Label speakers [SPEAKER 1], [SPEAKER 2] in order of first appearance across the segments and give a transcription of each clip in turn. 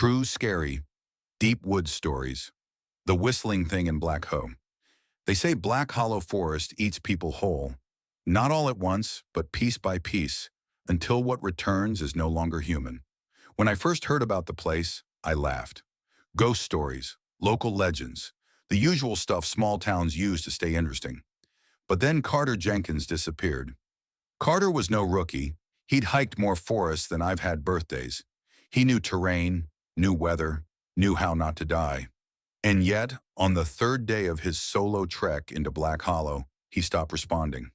[SPEAKER 1] True scary, deep woods stories. The whistling thing in Black Hoe. They say Black Hollow Forest eats people whole. Not all at once, but piece by piece, until what returns is no longer human. When I first heard about the place, I laughed. Ghost stories, local legends, the usual stuff small towns use to stay interesting. But then Carter Jenkins disappeared. Carter was no rookie. He'd hiked more forests than I've had birthdays. He knew terrain, knew weather, knew how not to die. And yet, on the third day of his solo trek into Black Hollow, he stopped responding.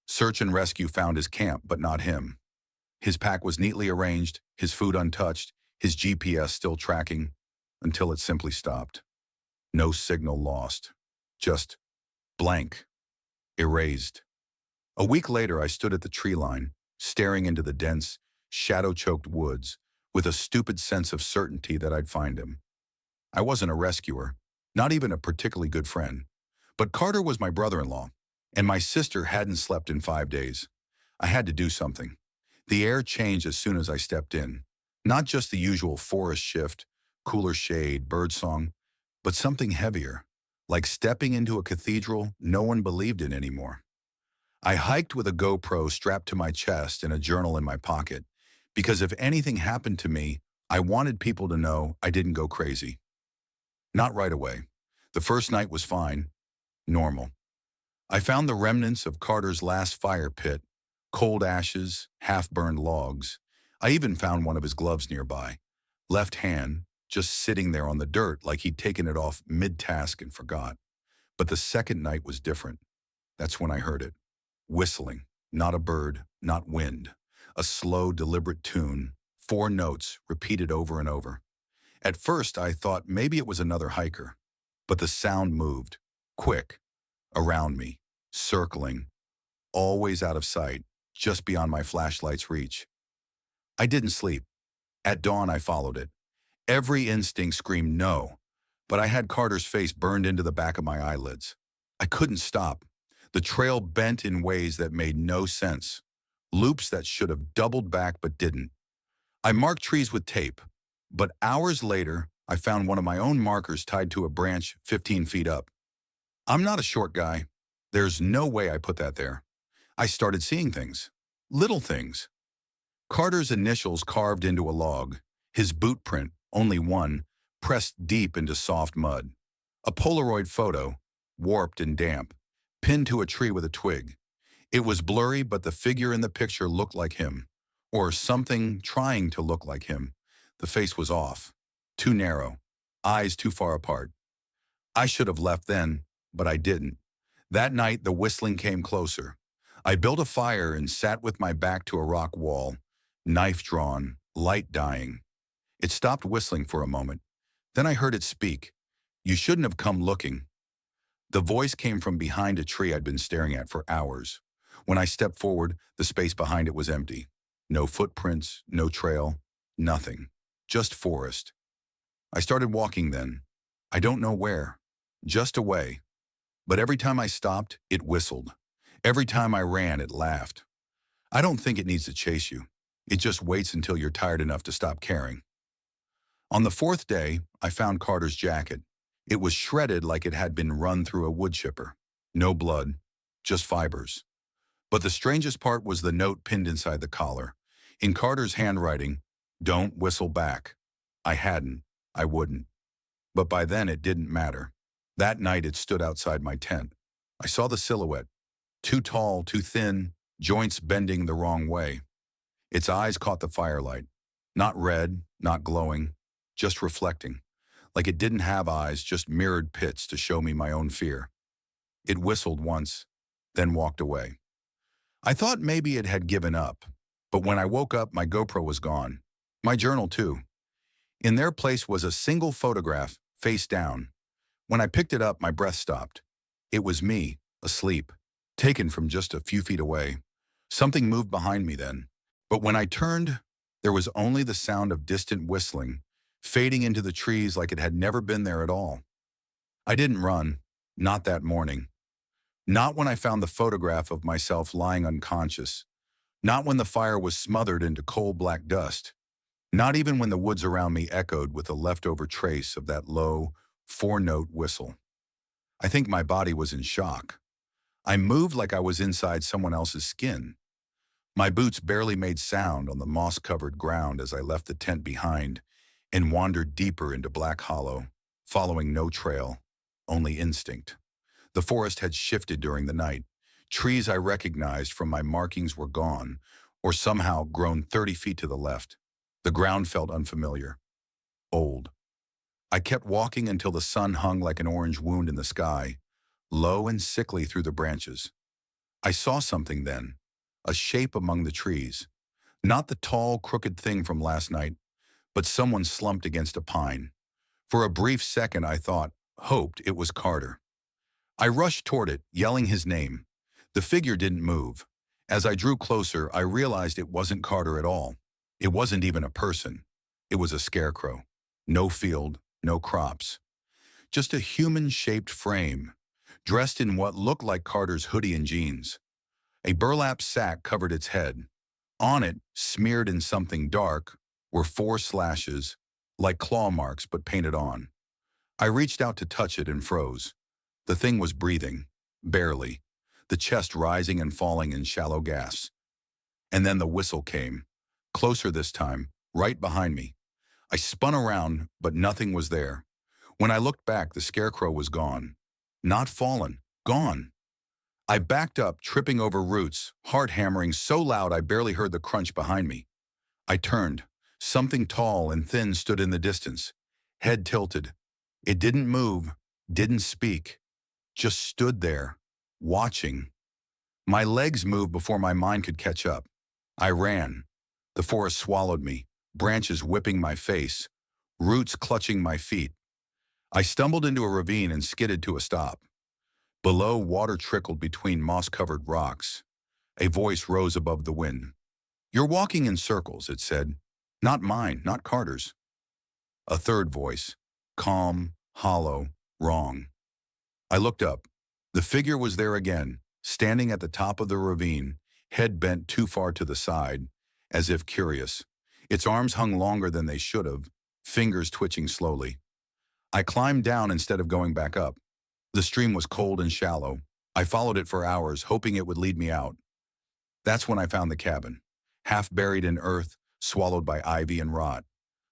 [SPEAKER 1] Search and rescue found his camp, but not him. His pack was neatly arranged, his food untouched, his GPS still tracking, until it simply stopped. No signal lost. Just blank. Erased. A week later, I stood at the tree line, staring into the dense, shadow-choked woods, with a stupid sense of certainty that I'd find him. I wasn't a rescuer, not even a particularly good friend. But Carter was my brother-in-law, and my sister hadn't slept in 5 days. I had to do something. The air changed as soon as I stepped in. Not just the usual forest shift, cooler shade, birdsong, but something heavier, like stepping into a cathedral no one believed in anymore. I hiked with a GoPro strapped to my chest and a journal in my pocket, because if anything happened to me, I wanted people to know I didn't go crazy. Not right away. The first night was fine, normal. I found the remnants of Carter's last fire pit, cold ashes, half-burned logs. I even found one of his gloves nearby, left hand, just sitting there on the dirt like he'd taken it off mid-task and forgot. But the second night was different. That's when I heard it. Whistling, not a bird, not wind. A slow, deliberate tune, 4 notes repeated over and over. At first, I thought maybe it was another hiker, but the sound moved, quick, around me, circling, always out of sight, just beyond my flashlight's reach. I didn't sleep. At dawn, I followed it. Every instinct screamed no, but I had Carter's face burned into the back of my eyelids. I couldn't stop. The trail bent in ways that made no sense. Loops that should have doubled back but didn't. I marked trees with tape, but hours later, I found one of my own markers tied to a branch 15 feet up. I'm not a short guy. There's no way I put that there. I started seeing things. Little things. Carter's initials carved into a log. His boot print, only one, pressed deep into soft mud. A Polaroid photo, warped and damp, pinned to a tree with a twig. It was blurry, but the figure in the picture looked like him, or something trying to look like him. The face was off, too narrow, eyes too far apart. I should have left then, but I didn't. That night, the whistling came closer. I built a fire and sat with my back to a rock wall, knife drawn, light dying. It stopped whistling for a moment. Then I heard it speak. "You shouldn't have come looking." The voice came from behind a tree I'd been staring at for hours. When I stepped forward, the space behind it was empty. No footprints, no trail, nothing. Just forest. I started walking then. I don't know where. Just away. But every time I stopped, it whistled. Every time I ran, it laughed. I don't think it needs to chase you. It just waits until you're tired enough to stop caring. On the 4th day, I found Carter's jacket. It was shredded like it had been run through a wood chipper. No blood, just fibers. But the strangest part was the note pinned inside the collar. In Carter's handwriting, "Don't whistle back." I hadn't. I wouldn't. But by then it didn't matter. That night it stood outside my tent. I saw the silhouette. Too tall, too thin, joints bending the wrong way. Its eyes caught the firelight. Not red, not glowing, just reflecting. Like it didn't have eyes, just mirrored pits to show me my own fear. It whistled once, then walked away. I thought maybe it had given up, but when I woke up, my GoPro was gone. My journal, too. In their place was a single photograph, face down. When I picked it up, my breath stopped. It was me, asleep, taken from just a few feet away. Something moved behind me then. But when I turned, there was only the sound of distant whistling, fading into the trees like it had never been there at all. I didn't run, not that morning. Not when I found the photograph of myself lying unconscious. Not when the fire was smothered into coal black dust. Not even when the woods around me echoed with a leftover trace of that low, four-note whistle. I think my body was in shock. I moved like I was inside someone else's skin. My boots barely made sound on the moss-covered ground as I left the tent behind and wandered deeper into Black Hollow, following no trail, only instinct. The forest had shifted during the night. Trees I recognized from my markings were gone, or somehow grown 30 feet to the left. The ground felt unfamiliar, old. I kept walking until the sun hung like an orange wound in the sky, low and sickly through the branches. I saw something then, a shape among the trees. Not the tall, crooked thing from last night, but someone slumped against a pine. For a brief second I hoped it was Carter. I rushed toward it, yelling his name. The figure didn't move. As I drew closer, I realized it wasn't Carter at all. It wasn't even a person. It was a scarecrow. No field, no crops. Just a human-shaped frame, dressed in what looked like Carter's hoodie and jeans. A burlap sack covered its head. On it, smeared in something dark, were 4 slashes, like claw marks but painted on. I reached out to touch it and froze. The thing was breathing, barely, the chest rising and falling in shallow gasps. And then the whistle came, closer this time, right behind me. I spun around, but nothing was there. When I looked back, the scarecrow was gone. Not fallen, gone. I backed up, tripping over roots, heart hammering so loud I barely heard the crunch behind me. I turned. Something tall and thin stood in the distance, head tilted. It didn't move, didn't speak, just stood there, watching. My legs moved before my mind could catch up. I ran. The forest swallowed me, branches whipping my face, roots clutching my feet. I stumbled into a ravine and skidded to a stop. Below, water trickled between moss-covered rocks. A voice rose above the wind. "You're walking in circles," it said. "Not mine, not Carter's." A third voice, calm, hollow, wrong. I looked up. The figure was there again, standing at the top of the ravine, head bent too far to the side, as if curious. Its arms hung longer than they should have, fingers twitching slowly. I climbed down instead of going back up. The stream was cold and shallow. I followed it for hours, hoping it would lead me out. That's when I found the cabin, half buried in earth, swallowed by ivy and rot.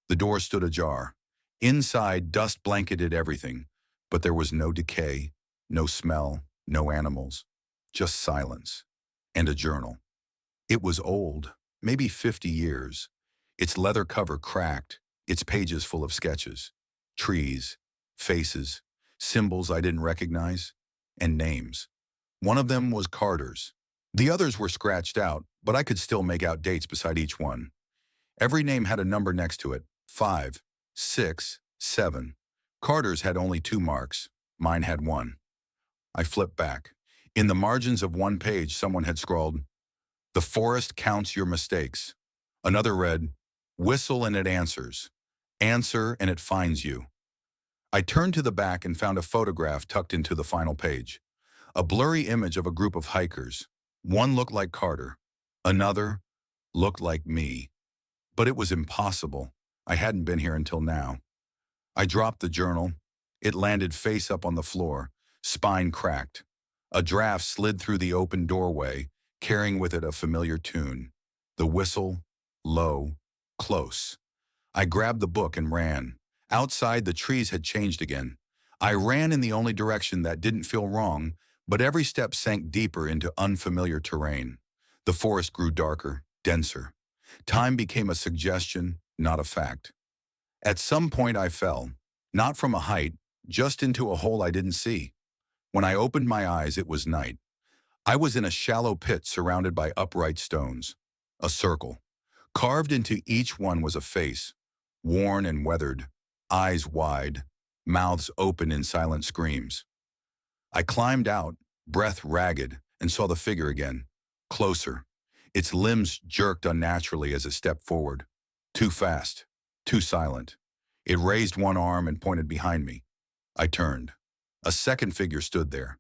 [SPEAKER 1] The door stood ajar. Inside, dust blanketed everything, but there was no decay, no smell, no animals, just silence, and a journal. It was old, maybe 50 years. Its leather cover cracked, its pages full of sketches, trees, faces, symbols I didn't recognize, and names. One of them was Carter's. The others were scratched out, but I could still make out dates beside each one. Every name had a number next to it, 5, 6, 7. Carter's had only 2 marks. Mine had 1. I flipped back. In the margins of one page, someone had scrawled, "The forest counts your mistakes." Another read, "Whistle and it answers. Answer and it finds you." I turned to the back and found a photograph tucked into the final page. A blurry image of a group of hikers. One looked like Carter. Another looked like me. But it was impossible. I hadn't been here until now. I dropped the journal. It landed face up on the floor, spine cracked. A draft slid through the open doorway, carrying with it a familiar tune. The whistle, low, close. I grabbed the book and ran. Outside, the trees had changed again. I ran in the only direction that didn't feel wrong, but every step sank deeper into unfamiliar terrain. The forest grew darker, denser. Time became a suggestion, not a fact. At some point I fell, not from a height, just into a hole I didn't see. When I opened my eyes, it was night. I was in a shallow pit surrounded by upright stones. A circle. Carved into each one was a face, worn and weathered, eyes wide, mouths open in silent screams. I climbed out, breath ragged, and saw the figure again, closer. Its limbs jerked unnaturally as it stepped forward. Too fast, too silent. It raised one arm and pointed behind me. I turned. A second figure stood there.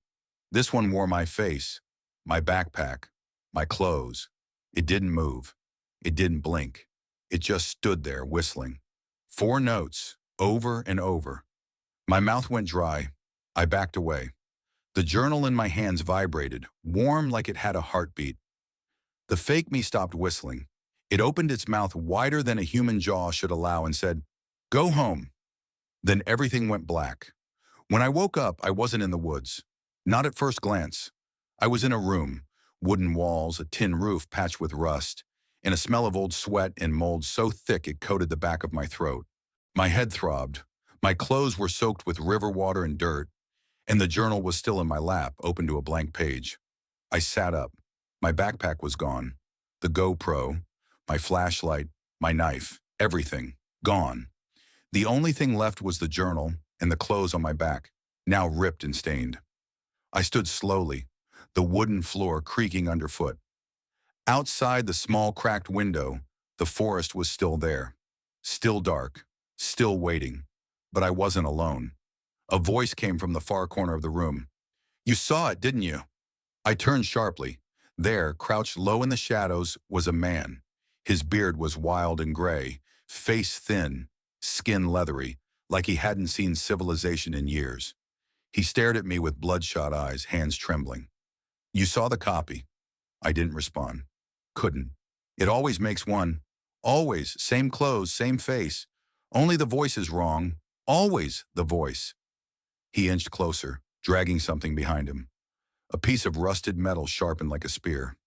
[SPEAKER 1] This one wore my face, my backpack, my clothes. It didn't move. It didn't blink. It just stood there, whistling. 4 notes, over and over. My mouth went dry. I backed away. The journal in my hands vibrated, warm like it had a heartbeat. The fake me stopped whistling. It opened its mouth wider than a human jaw should allow and said, "Go home." Then everything went black. When I woke up, I wasn't in the woods. Not at first glance. I was in a room, wooden walls, a tin roof patched with rust, and a smell of old sweat and mold so thick it coated the back of my throat. My head throbbed. My clothes were soaked with river water and dirt, and the journal was still in my lap, open to a blank page. I sat up. My backpack was gone. The GoPro, my flashlight, my knife, everything, gone. The only thing left was the journal and the clothes on my back, now ripped and stained. I stood slowly, the wooden floor creaking underfoot. Outside the small cracked window, the forest was still there. Still dark, still waiting. But I wasn't alone. A voice came from the far corner of the room. "You saw it, didn't you?" I turned sharply. There, crouched low in the shadows, was a man. His beard was wild and gray, face thin, skin leathery, like he hadn't seen civilization in years. He stared at me with bloodshot eyes, hands trembling. "You saw the copy." I didn't respond. Couldn't. It always makes one. Always, same clothes, same face. Only the voice is wrong. Always the voice. He inched closer, dragging something behind him. A piece of rusted metal sharpened like a spear.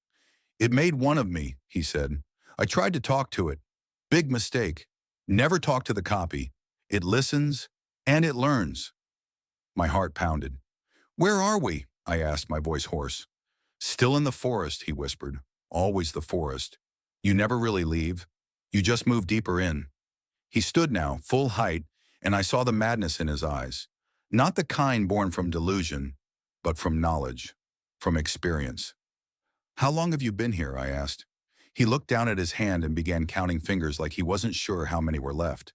[SPEAKER 1] "It made one of me," he said. "I tried to talk to it. Big mistake. Never talk to the copy. It listens and it learns." My heart pounded. "Where are we?" I asked, my voice hoarse. "Still in the forest," he whispered. "Always the forest. You never really leave. You just move deeper in." He stood now, full height, and I saw the madness in his eyes. Not the kind born from delusion, but from knowledge, from experience. "How long have you been here?" I asked. He looked down at his hand and began counting fingers like he wasn't sure how many were left.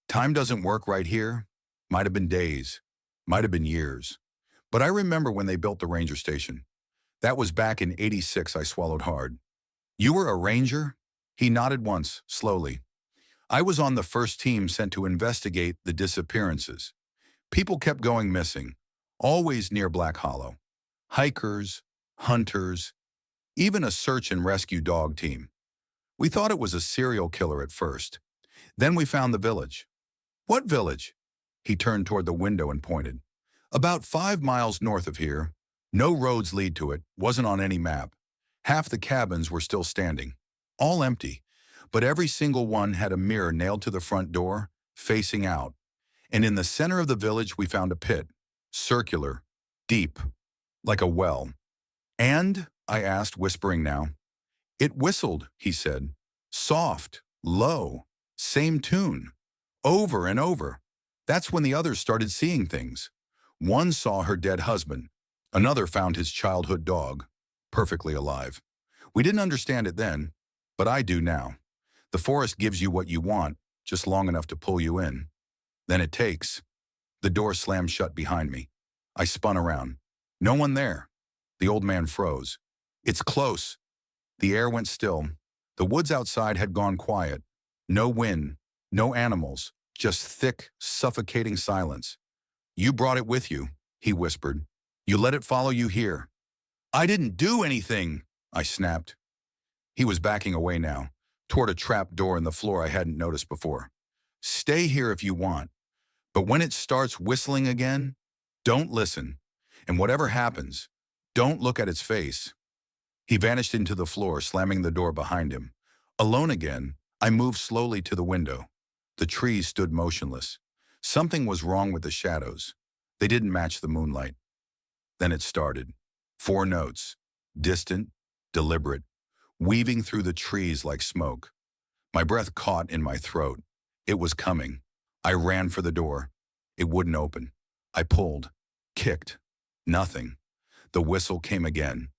[SPEAKER 1] "Time doesn't work right here. Might have been days. Might have been years. But I remember when they built the ranger station. That was back in '86. I swallowed hard. "You were a ranger?" He nodded once, slowly. "I was on the first team sent to investigate the disappearances. People kept going missing, always near Black Hollow. Hikers, hunters, even a search and rescue dog team. We thought it was a serial killer at first. Then we found the village." "What village?" He turned toward the window and pointed. "About 5 miles north of here. No roads lead to it, wasn't on any map. Half the cabins were still standing, all empty, but every single one had a mirror nailed to the front door, facing out. And in the center of the village we found a pit, circular, deep, like a well." "And?" I asked, whispering now. "It whistled," he said. "Soft, low, same tune, over and over. That's when the others started seeing things. One saw her dead husband. Another found his childhood dog, perfectly alive. We didn't understand it then, but I do now. The forest gives you what you want, just long enough to pull you in. Then it takes." The door slammed shut behind me. I spun around. No one there. The old man froze. "It's close." The air went still. The woods outside had gone quiet. No wind, no animals, just thick, suffocating silence. "You brought it with you," he whispered. "You let it follow you here." "I didn't do anything," I snapped. He was backing away now, toward a trap door in the floor I hadn't noticed before. "Stay here if you want. But when it starts whistling again, don't listen. And whatever happens, don't look at its face." He vanished into the floor, slamming the door behind him. Alone again, I moved slowly to the window. The trees stood motionless. Something was wrong with the shadows. They didn't match the moonlight. Then it started. 4 notes, distant, deliberate, weaving through the trees like smoke. My breath caught in my throat. It was coming. I ran for the door. It wouldn't open. I pulled, kicked. Nothing. The whistle came again.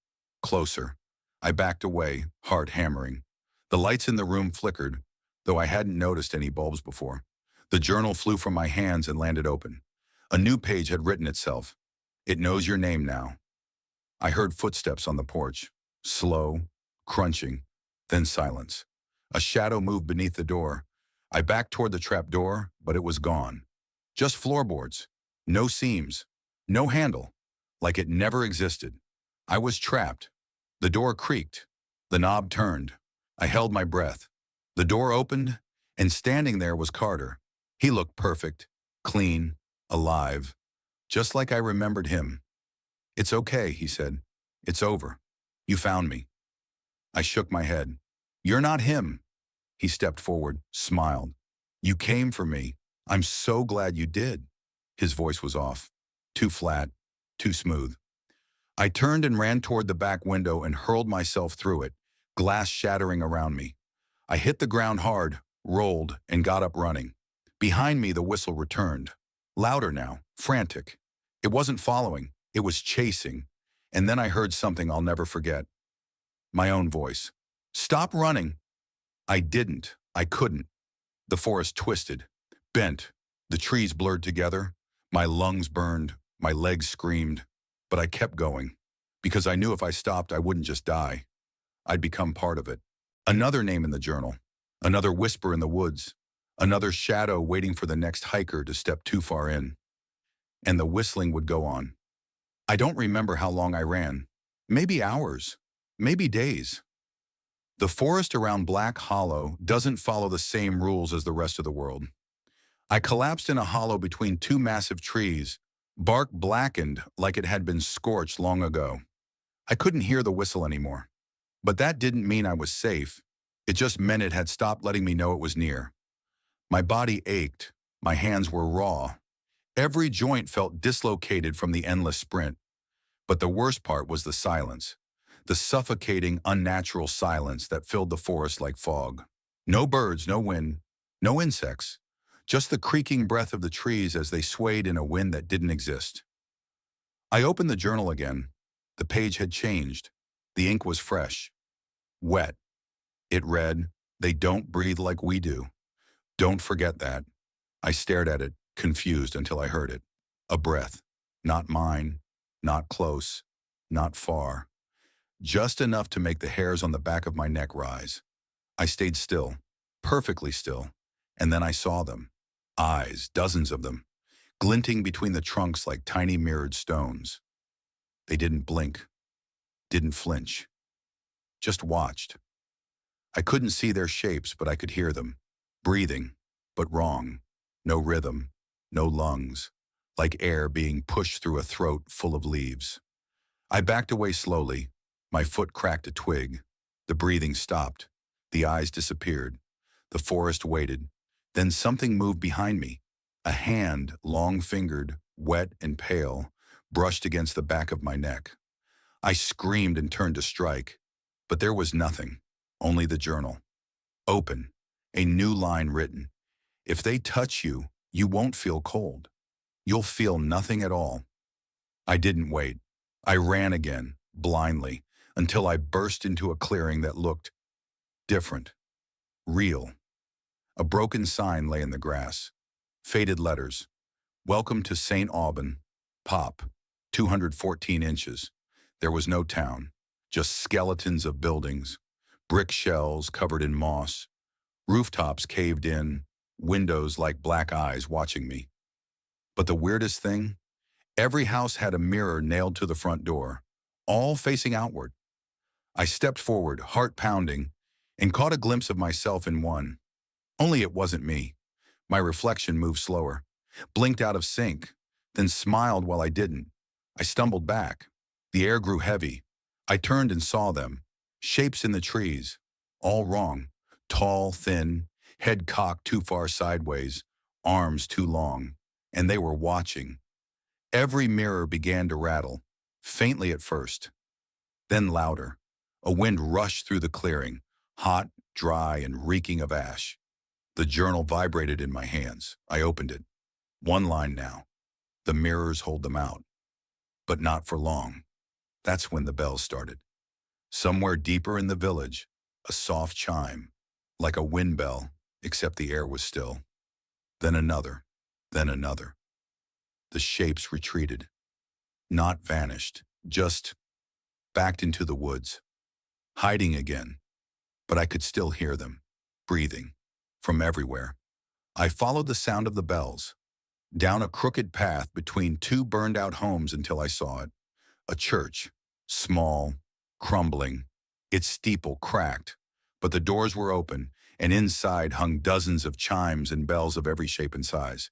[SPEAKER 1] Closer. I backed away, heart hammering. The lights in the room flickered, though I hadn't noticed any bulbs before. The journal flew from my hands and landed open. A new page had written itself. "It knows your name now." I heard footsteps on the porch. Slow, crunching, then silence. A shadow moved beneath the door. I backed toward the trap door, but it was gone. Just floorboards. No seams. No handle. Like it never existed. I was trapped. The door creaked. The knob turned. I held my breath. The door opened, and standing there was Carter. He looked perfect, clean, alive, just like I remembered him. "It's okay," he said. "It's over. You found me." I shook my head. "You're not him." He stepped forward, smiled. "You came for me. I'm so glad you did." His voice was off. Too flat, too smooth. I turned and ran toward the back window and hurled myself through it, glass shattering around me. I hit the ground hard, rolled, and got up running. Behind me, the whistle returned. Louder now, frantic. It wasn't following, it was chasing. And then I heard something I'll never forget. My own voice. "Stop running." I didn't. I couldn't. The forest twisted, bent. The trees blurred together. My lungs burned. My legs screamed. But I kept going, because I knew if I stopped, I wouldn't just die. I'd become part of it. Another name in the journal. Another whisper in the woods. Another shadow waiting for the next hiker to step too far in. And the whistling would go on. I don't remember how long I ran. Maybe hours. Maybe days. The forest around Black Hollow doesn't follow the same rules as the rest of the world. I collapsed in a hollow between two massive trees, bark blackened like it had been scorched long ago. I couldn't hear the whistle anymore. But that didn't mean I was safe. It just meant it had stopped letting me know it was near. My body ached. My hands were raw. Every joint felt dislocated from the endless sprint. But the worst part was the silence. The suffocating, unnatural silence that filled the forest like fog. No birds, no wind, no insects. Just the creaking breath of the trees as they swayed in a wind that didn't exist. I opened the journal again. The page had changed. The ink was fresh. Wet. It read, "They don't breathe like we do. Don't forget that." I stared at it, confused until I heard it. A breath. Not mine. Not close. Not far. Just enough to make the hairs on the back of my neck rise. I stayed still. Perfectly still. And then I saw them. Eyes, dozens of them. Glinting between the trunks like tiny mirrored stones. They didn't blink. Didn't flinch. Just watched. I couldn't see their shapes, but I could hear them. Breathing, but wrong. No rhythm, no lungs. Like air being pushed through a throat full of leaves. I backed away slowly. My foot cracked a twig. The breathing stopped. The eyes disappeared. The forest waited. Then something moved behind me. A hand, long-fingered, wet and pale, brushed against the back of my neck. I screamed and turned to strike. But there was nothing. Only the journal. Open. A new line written. "If they touch you, you won't feel cold. You'll feel nothing at all." I didn't wait. I ran again, blindly, until I burst into a clearing that looked different. Real. A broken sign lay in the grass. Faded letters. "Welcome to St. Aubin. Pop. 214 inches. There was no town. Just skeletons of buildings. Brick shells covered in moss. Rooftops caved in. Windows like black eyes watching me. But the weirdest thing? Every house had a mirror nailed to the front door, all facing outward. I stepped forward, heart pounding, and caught a glimpse of myself in one. Only it wasn't me. My reflection moved slower, blinked out of sync, then smiled while I didn't. I stumbled back. The air grew heavy. I turned and saw them. Shapes in the trees. All wrong. Tall, thin, head cocked too far sideways, arms too long. And they were watching. Every mirror began to rattle, faintly at first, then louder. A wind rushed through the clearing, hot, dry, and reeking of ash. The journal vibrated in my hands. I opened it. One line now. The mirrors hold them out. But not for long. That's when the bells started. Somewhere deeper in the village, a soft chime, like a wind bell, except the air was still. Then another, then another. The shapes retreated. Not vanished, just backed into the woods. Hiding again, but I could still hear them. breathing. From everywhere. I followed the sound of the bells, down a crooked path between two burned-out homes until I saw it. A church, small, crumbling, its steeple cracked, but the doors were open, and inside hung dozens of chimes and bells of every shape and size.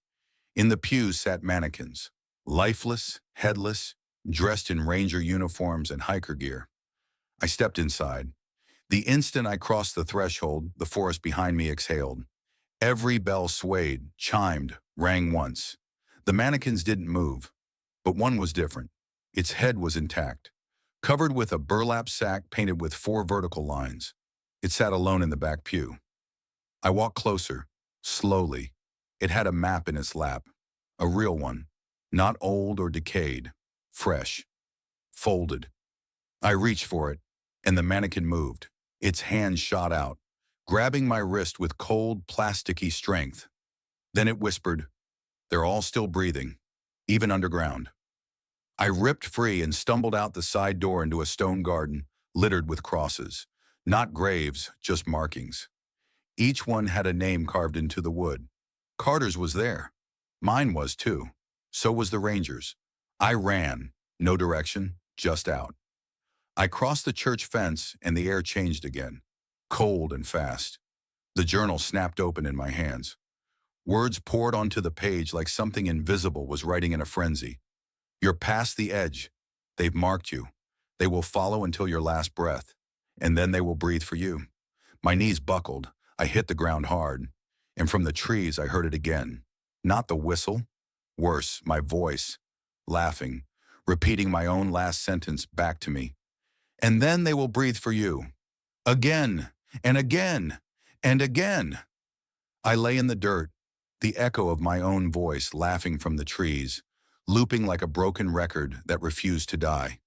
[SPEAKER 1] In the pews sat mannequins, lifeless, headless, dressed in ranger uniforms and hiker gear. I stepped inside. The instant I crossed the threshold, the forest behind me exhaled. Every bell swayed, chimed, rang once. The mannequins didn't move, but one was different. Its head was intact, covered with a burlap sack painted with 4 vertical lines. It sat alone in the back pew. I walked closer, slowly. It had a map in its lap, a real one, not old or decayed, fresh, folded. I reached for it, and the mannequin moved. Its hand shot out, grabbing my wrist with cold, plasticky strength. Then it whispered, "They're all still breathing, even underground." I ripped free and stumbled out the side door into a stone garden littered with crosses. Not graves, just markings. Each one had a name carved into the wood. Carter's was there. Mine was too. So was the Ranger's. I ran, no direction, just out. I crossed the church fence and the air changed again, cold and fast. The journal snapped open in my hands. Words poured onto the page like something invisible was writing in a frenzy. "You're past the edge. They've marked you. They will follow until your last breath, and then they will breathe for you." My knees buckled. I hit the ground hard, and from the trees I heard it again. Not the whistle. Worse, my voice, laughing, repeating my own last sentence back to me. "And then they will breathe for you. Again, and again, and again." I lay in the dirt, the echo of my own voice laughing from the trees, looping like a broken record that refused to die.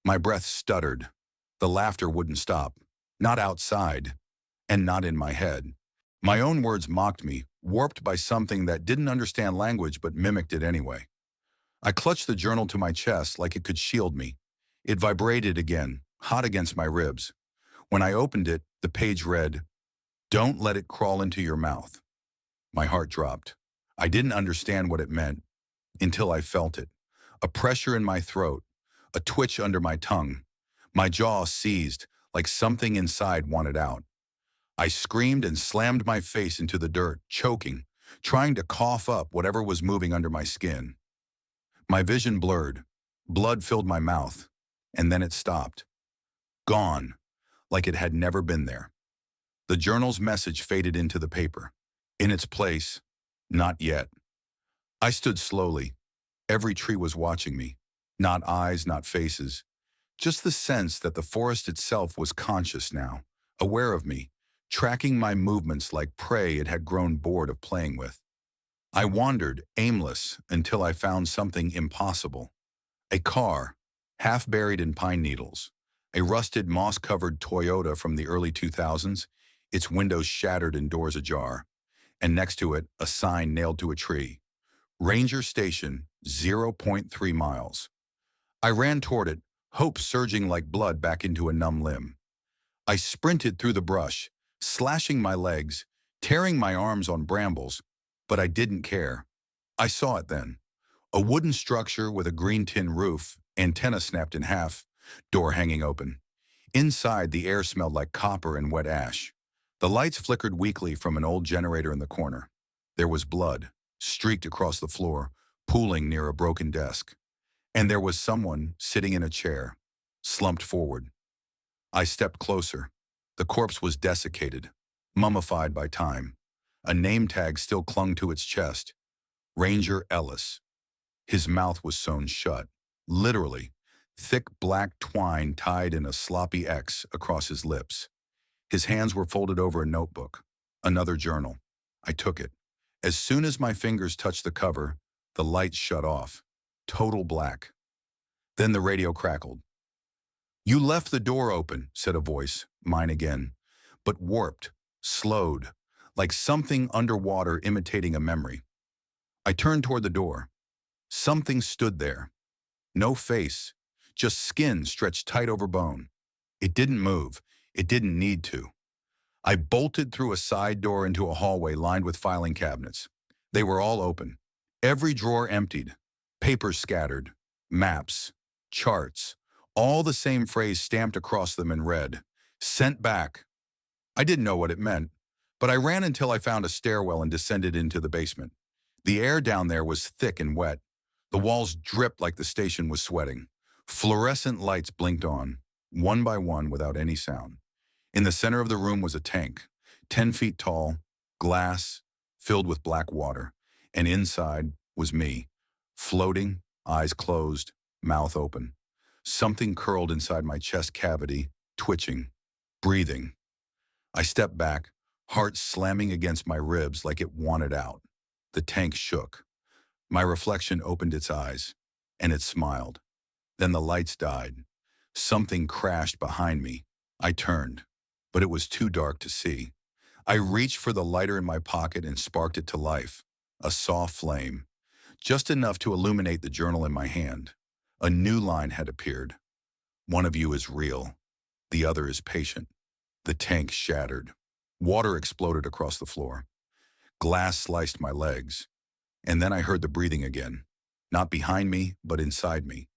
[SPEAKER 1] My breath stuttered. The laughter wouldn't stop. Not outside, and not in my head. My own words mocked me, warped by something that didn't understand language but mimicked it anyway. I clutched the journal to my chest like it could shield me. It vibrated again, hot against my ribs. When I opened it, the page read, "Don't let it crawl into your mouth." My heart dropped. I didn't understand what it meant until I felt it. A pressure in my throat, a twitch under my tongue. My jaw seized, like something inside wanted out. I screamed and slammed my face into the dirt, choking, trying to cough up whatever was moving under my skin. My vision blurred. Blood filled my mouth, and then it stopped. Gone, like it had never been there. The journal's message faded into the paper. In its place, "Not yet." I stood slowly. Every tree was watching me. Not eyes, not faces. Just the sense that the forest itself was conscious now, aware of me, tracking my movements like prey it had grown bored of playing with. I wandered, aimless, until I found something impossible. A car, half buried in pine needles. A rusted, moss-covered Toyota from the early 2000s, its windows shattered and doors ajar. And next to it, a sign nailed to a tree. Ranger Station, 0.3 miles. I ran toward it, hope surging like blood back into a numb limb. I sprinted through the brush, slashing my legs, tearing my arms on brambles, but I didn't care. I saw it then. A wooden structure with a green tin roof, antenna snapped in half, door hanging open. Inside, the air smelled like copper and wet ash. The lights flickered weakly from an old generator in the corner. There was blood, streaked across the floor, pooling near a broken desk. And there was someone sitting in a chair, slumped forward. I stepped closer. The corpse was desiccated, mummified by time. A name tag still clung to its chest. Ranger Ellis. His mouth was sewn shut, literally, thick black twine tied in a sloppy X across his lips. His hands were folded over a notebook, another journal. I took it. As soon as my fingers touched the cover, the lights shut off. Total black. Then the radio crackled. "You left the door open," said a voice, mine again, but warped, slowed, like something underwater imitating a memory. I turned toward the door. Something stood there. No face, just skin stretched tight over bone. It didn't move. It didn't need to. I bolted through a side door into a hallway lined with filing cabinets. They were all open. Every drawer emptied. Papers scattered. Maps. Charts. All the same phrase stamped across them in red. Sent back. I didn't know what it meant, but I ran until I found a stairwell and descended into the basement. The air down there was thick and wet. The walls dripped like the station was sweating. Fluorescent lights blinked on, one by one without any sound. In the center of the room was a tank, 10 feet tall, glass, filled with black water, and inside was me, floating, eyes closed, mouth open. Something curled inside my chest cavity, twitching, breathing. I stepped back, heart slamming against my ribs like it wanted out. The tank shook. My reflection opened its eyes, and it smiled. Then the lights died. Something crashed behind me. I turned, but it was too dark to see. I reached for the lighter in my pocket and sparked it to life. A soft flame, just enough to illuminate the journal in my hand. A new line had appeared. One of you is real. The other is patient. The tank shattered. Water exploded across the floor. Glass sliced my legs. And then I heard the breathing again. Not behind me, but inside me.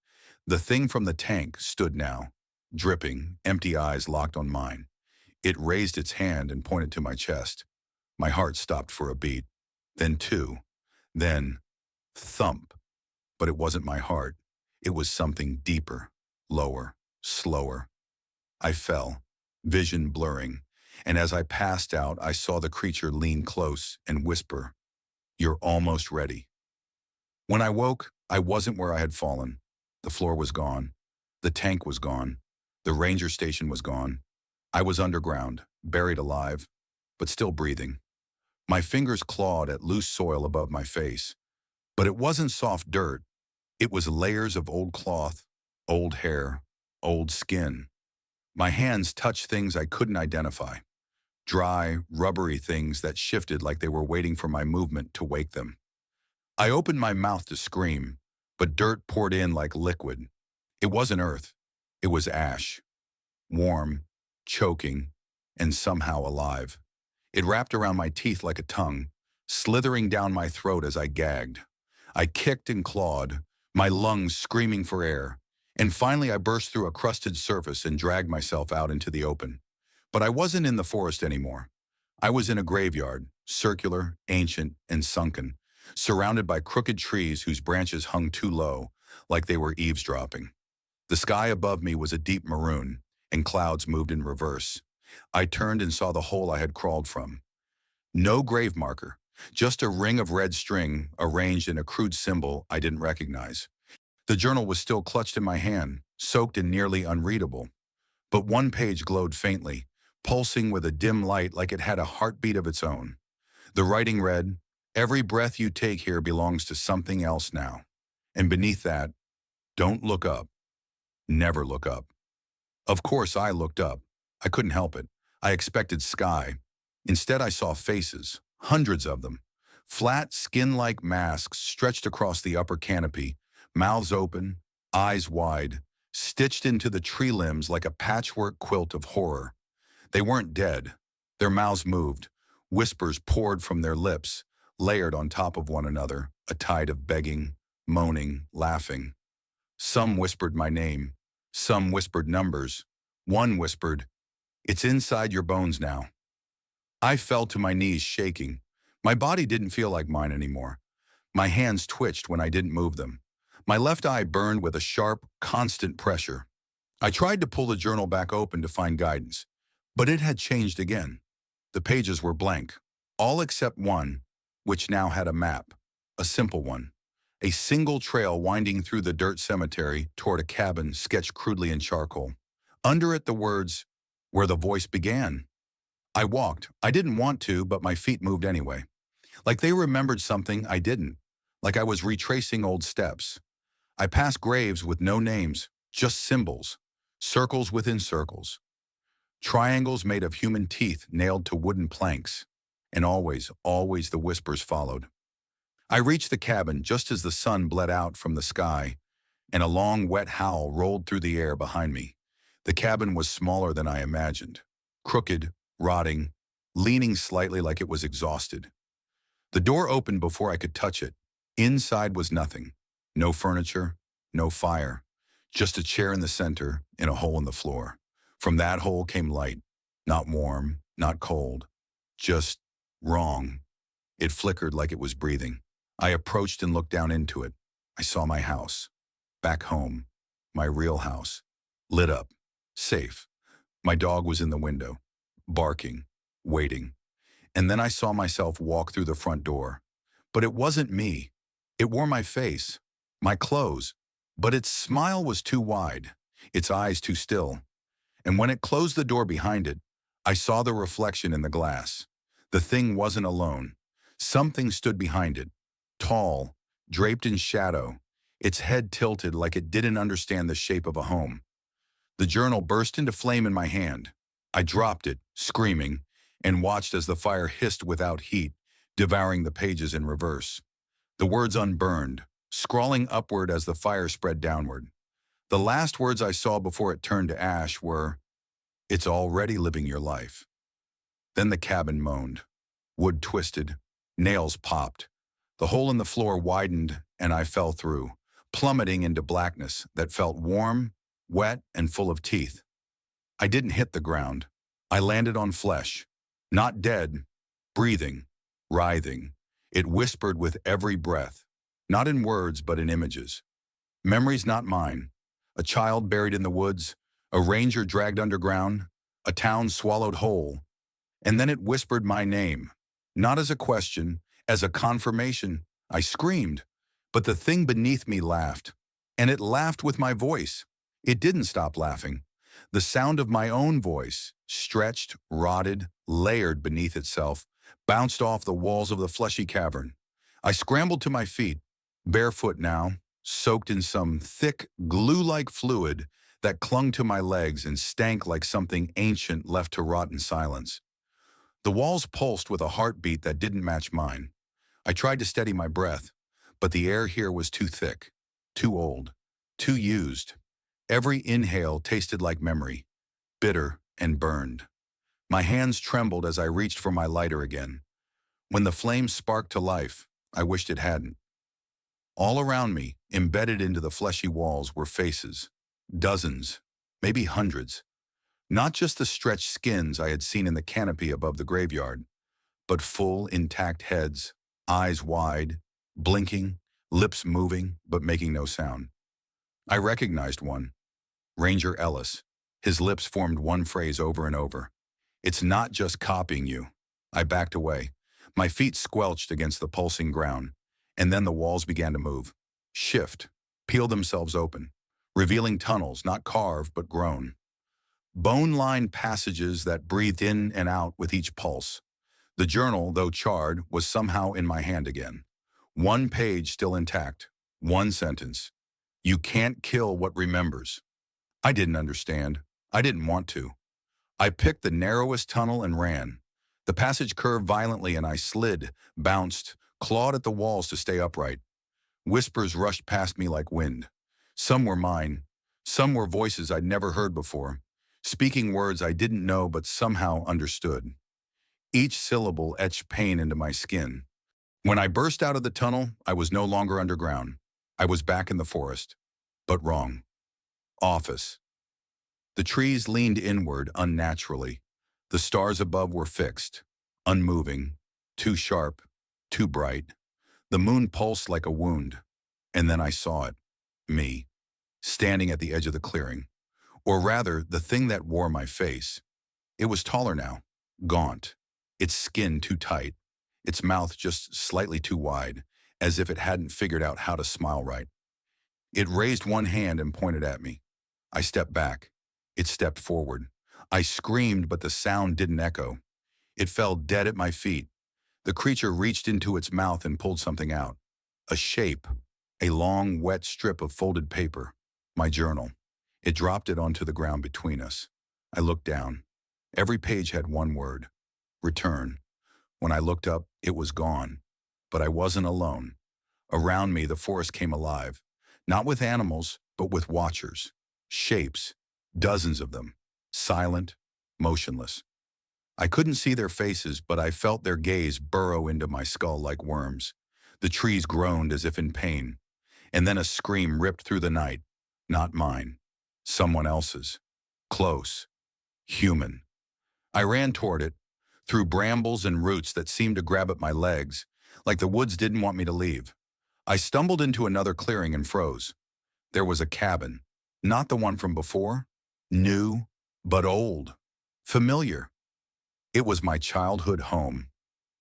[SPEAKER 1] The thing from the tank stood now, dripping, empty eyes locked on mine. It raised its hand and pointed to my chest. My heart stopped for a beat. Then two. Then thump. But it wasn't my heart. It was something deeper, lower, slower. I fell, vision blurring, and as I passed out, I saw the creature lean close and whisper, "You're almost ready." When I woke, I wasn't where I had fallen. The floor was gone. The tank was gone. The ranger station was gone. I was underground, buried alive, but still breathing. My fingers clawed at loose soil above my face. But it wasn't soft dirt. It was layers of old cloth, old hair, old skin. My hands touched things I couldn't identify. Dry, rubbery things that shifted like they were waiting for my movement to wake them. I opened my mouth to scream, but dirt poured in like liquid. It wasn't earth. It was ash. Warm, choking, and somehow alive. It wrapped around my teeth like a tongue, slithering down my throat as I gagged. I kicked and clawed, my lungs screaming for air, and finally I burst through a crusted surface and dragged myself out into the open. But I wasn't in the forest anymore. I was in a graveyard, circular, ancient, and sunken, surrounded by crooked trees whose branches hung too low, like they were eavesdropping. The sky above me was a deep maroon, and clouds moved in reverse. I turned and saw the hole I had crawled from. No grave marker, just a ring of red string arranged in a crude symbol I didn't recognize. The journal was still clutched in my hand, soaked and nearly unreadable. But one page glowed faintly, pulsing with a dim light like it had a heartbeat of its own. The writing read, "Every breath you take here belongs to something else now." And beneath that, "Don't look up. Never look up." Of course I looked up. I couldn't help it. I expected sky. Instead I saw faces, hundreds of them. Flat, skin-like masks stretched across the upper canopy, mouths open, eyes wide, stitched into the tree limbs like a patchwork quilt of horror. They weren't dead. Their mouths moved. Whispers poured from their lips, layered on top of one another, a tide of begging, moaning, laughing. Some whispered my name. Some whispered numbers. One whispered, "It's inside your bones now." I fell to my knees shaking. My body didn't feel like mine anymore. My hands twitched when I didn't move them. My left eye burned with a sharp, constant pressure. I tried to pull the journal back open to find guidance, but it had changed again. The pages were blank, all except one, which now had a map, a simple one. A single trail winding through the dirt cemetery toward a cabin sketched crudely in charcoal. Under it the words, "Where the voice began." I walked. I didn't want to, but my feet moved anyway. Like they remembered something I didn't. Like I was retracing old steps. I passed graves with no names, just symbols. Circles within circles. Triangles made of human teeth nailed to wooden planks. And always, always the whispers followed. I reached the cabin just as the sun bled out from the sky, and a long, wet howl rolled through the air behind me. The cabin was smaller than I imagined. Crooked, rotting, leaning slightly like it was exhausted. The door opened before I could touch it. Inside was nothing. No furniture, no fire, just a chair in the center and a hole in the floor. From that hole came light, not warm, not cold, just wrong. It flickered like it was breathing. I approached and looked down into it. I saw my house, back home, my real house, lit up, safe. My dog was in the window, barking, waiting. And then I saw myself walk through the front door. But it wasn't me. It wore my face, my clothes. But its smile was too wide, its eyes too still. And when it closed the door behind it, I saw the reflection in the glass. The thing wasn't alone. Something stood behind it, tall, draped in shadow, its head tilted like it didn't understand the shape of a home. The journal burst into flame in my hand. I dropped it, screaming, and watched as the fire hissed without heat, devouring the pages in reverse. The words unburned, scrawling upward as the fire spread downward. The last words I saw before it turned to ash were, "It's already living your life." Then the cabin moaned. Wood twisted, nails popped. The hole in the floor widened, and I fell through, plummeting into blackness that felt warm, wet, and full of teeth. I didn't hit the ground. I landed on flesh, not dead, breathing, writhing. It whispered with every breath, not in words but in images. Memories not mine. A child buried in the woods, a ranger dragged underground, a town swallowed whole. And then it whispered my name, not as a question, as a confirmation. I screamed, but the thing beneath me laughed, and it laughed with my voice. It didn't stop laughing. The sound of my own voice, stretched, rotted, layered beneath itself, bounced off the walls of the fleshy cavern. I scrambled to my feet, barefoot now, soaked in some thick, glue-like fluid that clung to my legs and stank like something ancient left to rot in silence. The walls pulsed with a heartbeat that didn't match mine. I tried to steady my breath, but the air here was too thick, too old, too used. Every inhale tasted like memory, bitter and burned. My hands trembled as I reached for my lighter again. When the flame sparked to life, I wished it hadn't. All around me, embedded into the fleshy walls, were faces. Dozens, maybe hundreds. Not just the stretched skins I had seen in the canopy above the graveyard, but full, intact heads, eyes wide, blinking, lips moving, but making no sound. I recognized one, Ranger Ellis. His lips formed one phrase over and over. "It's not just copying you." I backed away. My feet squelched against the pulsing ground, and then the walls began to move, shift, peel themselves open, revealing tunnels not carved but grown. Bone-lined passages that breathed in and out with each pulse. The journal, though charred, was somehow in my hand again. One page still intact, one sentence. "You can't kill what remembers." I didn't understand. I didn't want to. I picked the narrowest tunnel and ran. The passage curved violently and I slid, bounced, clawed at the walls to stay upright. Whispers rushed past me like wind. Some were mine. Some were voices I'd never heard before, speaking words I didn't know but somehow understood. Each syllable etched pain into my skin. When I burst out of the tunnel, I was no longer underground. I was back in the forest. But wrong. Office. The trees leaned inward unnaturally. The stars above were fixed, unmoving, too sharp, too bright. The moon pulsed like a wound. And then I saw it. Me. Standing at the edge of the clearing. Or rather, the thing that wore my face. It was taller now, gaunt, its skin too tight, its mouth just slightly too wide, as if it hadn't figured out how to smile right. It raised one hand and pointed at me. I stepped back. It stepped forward. I screamed, but the sound didn't echo. It fell dead at my feet. The creature reached into its mouth and pulled something out. A shape, a long, wet strip of folded paper, my journal. It dropped it onto the ground between us. I looked down. Every page had one word, return. When I looked up, it was gone. But I wasn't alone. Around me, the forest came alive, not with animals, but with watchers, shapes, dozens of them, silent, motionless. I couldn't see their faces, but I felt their gaze burrow into my skull like worms. The trees groaned as if in pain, and then a scream ripped through the night. Not mine. Someone else's. Close. Human. I ran toward it, through brambles and roots that seemed to grab at my legs, like the woods didn't want me to leave. I stumbled into another clearing and froze. There was a cabin. Not the one from before. New, but old. Familiar. It was my childhood home.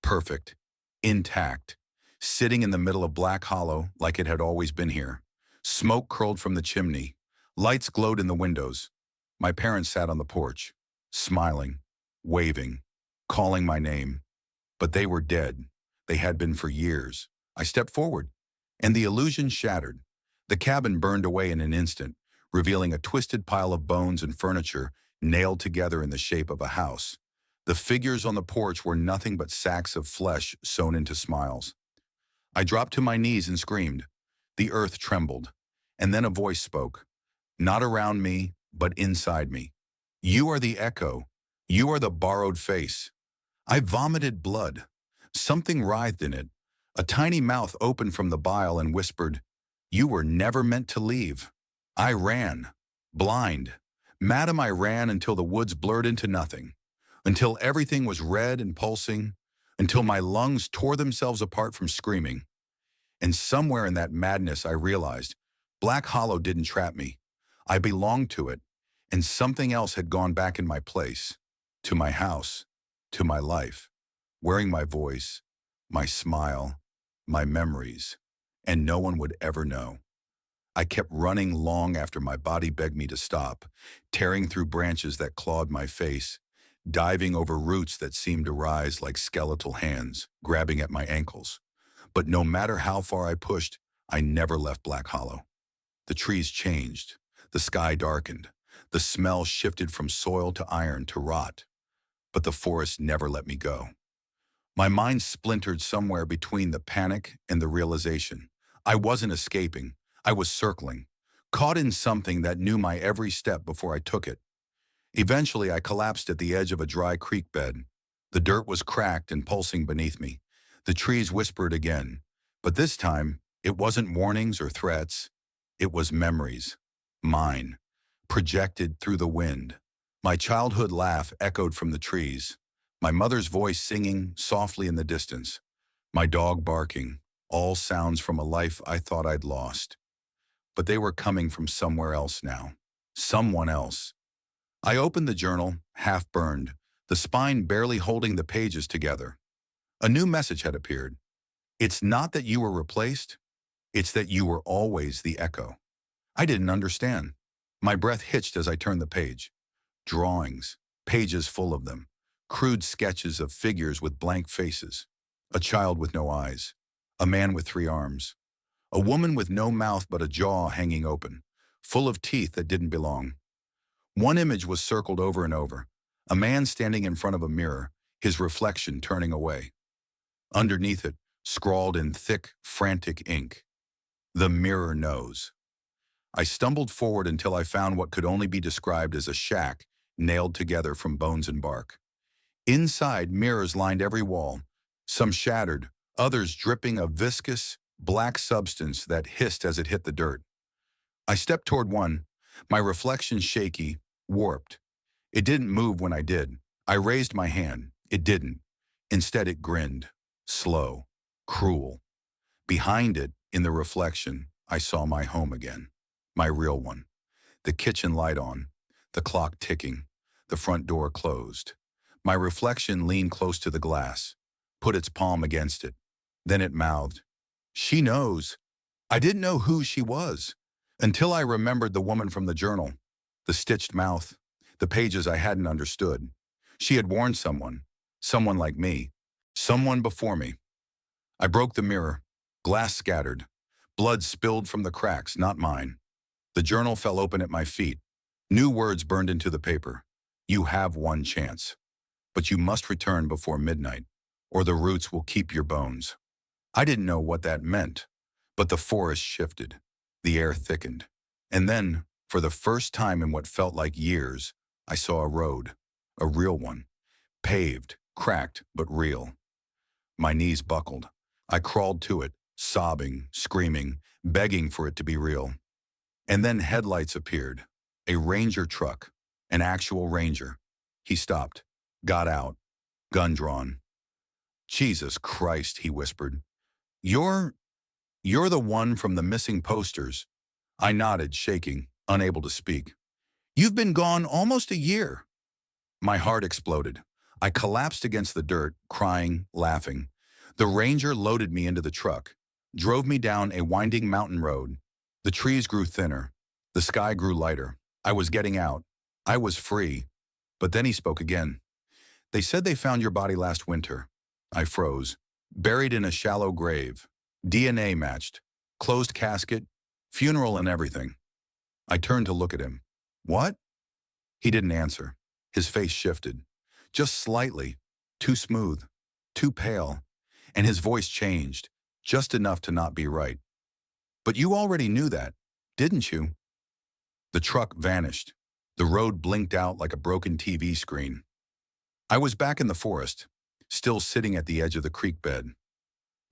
[SPEAKER 1] Perfect. Intact. Sitting in the middle of Black Hollow like it had always been here. Smoke curled from the chimney. Lights glowed in the windows. My parents sat on the porch, smiling, waving, calling my name. But they were dead. They had been for years. I stepped forward, and the illusion shattered. The cabin burned away in an instant, revealing a twisted pile of bones and furniture nailed together in the shape of a house. The figures on the porch were nothing but sacks of flesh sewn into smiles. I dropped to my knees and screamed. The earth trembled, and then a voice spoke. Not around me, but inside me. You are the echo. You are the borrowed face. I vomited blood. Something writhed in it. A tiny mouth opened from the bile and whispered, "You were never meant to leave." I ran. Blind. Madam, I ran until the woods blurred into nothing. Until everything was red and pulsing. Until my lungs tore themselves apart from screaming. And somewhere in that madness I realized, Black Hollow didn't trap me. I belonged to it, and something else had gone back in my place. To my house. To my life. Wearing my voice, my smile, my memories, and no one would ever know. I kept running long after my body begged me to stop, tearing through branches that clawed my face, diving over roots that seemed to rise like skeletal hands, grabbing at my ankles. But no matter how far I pushed, I never left Black Hollow. The trees changed. The sky darkened. The smell shifted from soil to iron to rot. But the forest never let me go. My mind splintered somewhere between the panic and the realization. I wasn't escaping. I was circling, caught in something that knew my every step before I took it. Eventually, I collapsed at the edge of a dry creek bed. The dirt was cracked and pulsing beneath me. The trees whispered again. But this time, it wasn't warnings or threats. It was memories. Mine. Projected through the wind. My childhood laugh echoed from the trees. My mother's voice singing softly in the distance. My dog barking. All sounds from a life I thought I'd lost. But they were coming from somewhere else now. Someone else. I opened the journal, half burned, the spine barely holding the pages together. A new message had appeared. It's not that you were replaced. It's that you were always the echo. I didn't understand. My breath hitched as I turned the page. Drawings, pages full of them. Crude sketches of figures with blank faces. A child with no eyes. A man with 3 arms. A woman with no mouth but a jaw hanging open, full of teeth that didn't belong. One image was circled over and over. A man standing in front of a mirror, his reflection turning away. Underneath it, scrawled in thick, frantic ink. The mirror knows. I stumbled forward until I found what could only be described as a shack nailed together from bones and bark. Inside, mirrors lined every wall, some shattered, others dripping a viscous, black substance that hissed as it hit the dirt. I stepped toward one, my reflection shaky, warped. It didn't move when I did. I raised my hand. It didn't. Instead, it grinned. Slow. Cruel. Behind it, in the reflection, I saw my home again. My real one. The kitchen light on. The clock ticking. The front door closed. My reflection leaned close to the glass, put its palm against it. Then it mouthed, "She knows." I didn't know who she was, until I remembered the woman from the journal, the stitched mouth, the pages I hadn't understood. She had warned someone like me, someone before me. I broke the mirror, glass scattered, blood spilled from the cracks, not mine. The journal fell open at my feet. New words burned into the paper. You have one chance, but you must return before midnight, or the roots will keep your bones. I didn't know what that meant, but the forest shifted. The air thickened. And then, for the first time in what felt like years, I saw a road, a real one, Paved, cracked, but real. My knees buckled. I crawled to it, sobbing, screaming, begging for it to be real. And then headlights appeared. A ranger truck. An actual ranger. He stopped, got out, gun drawn. "Jesus Christ," he whispered. You're, you're the one from the missing posters." I nodded, shaking, unable to speak. "You've been gone almost a year." My heart exploded. I collapsed against the dirt, crying, laughing. The ranger loaded me into the truck, drove me down a winding mountain road. The trees grew thinner. The sky grew lighter. I was getting out. I was free. But then he spoke again. "They said they found your body last winter." I froze. "Buried in a shallow grave. DNA matched. Closed casket. Funeral and everything." I turned to look at him. "What?" He didn't answer. His face shifted. Just slightly. Too smooth. Too pale. And his voice changed. Just enough to not be right. "But you already knew that, didn't you?" The truck vanished. The road blinked out like a broken TV screen. I was back in the forest, still sitting at the edge of the creek bed.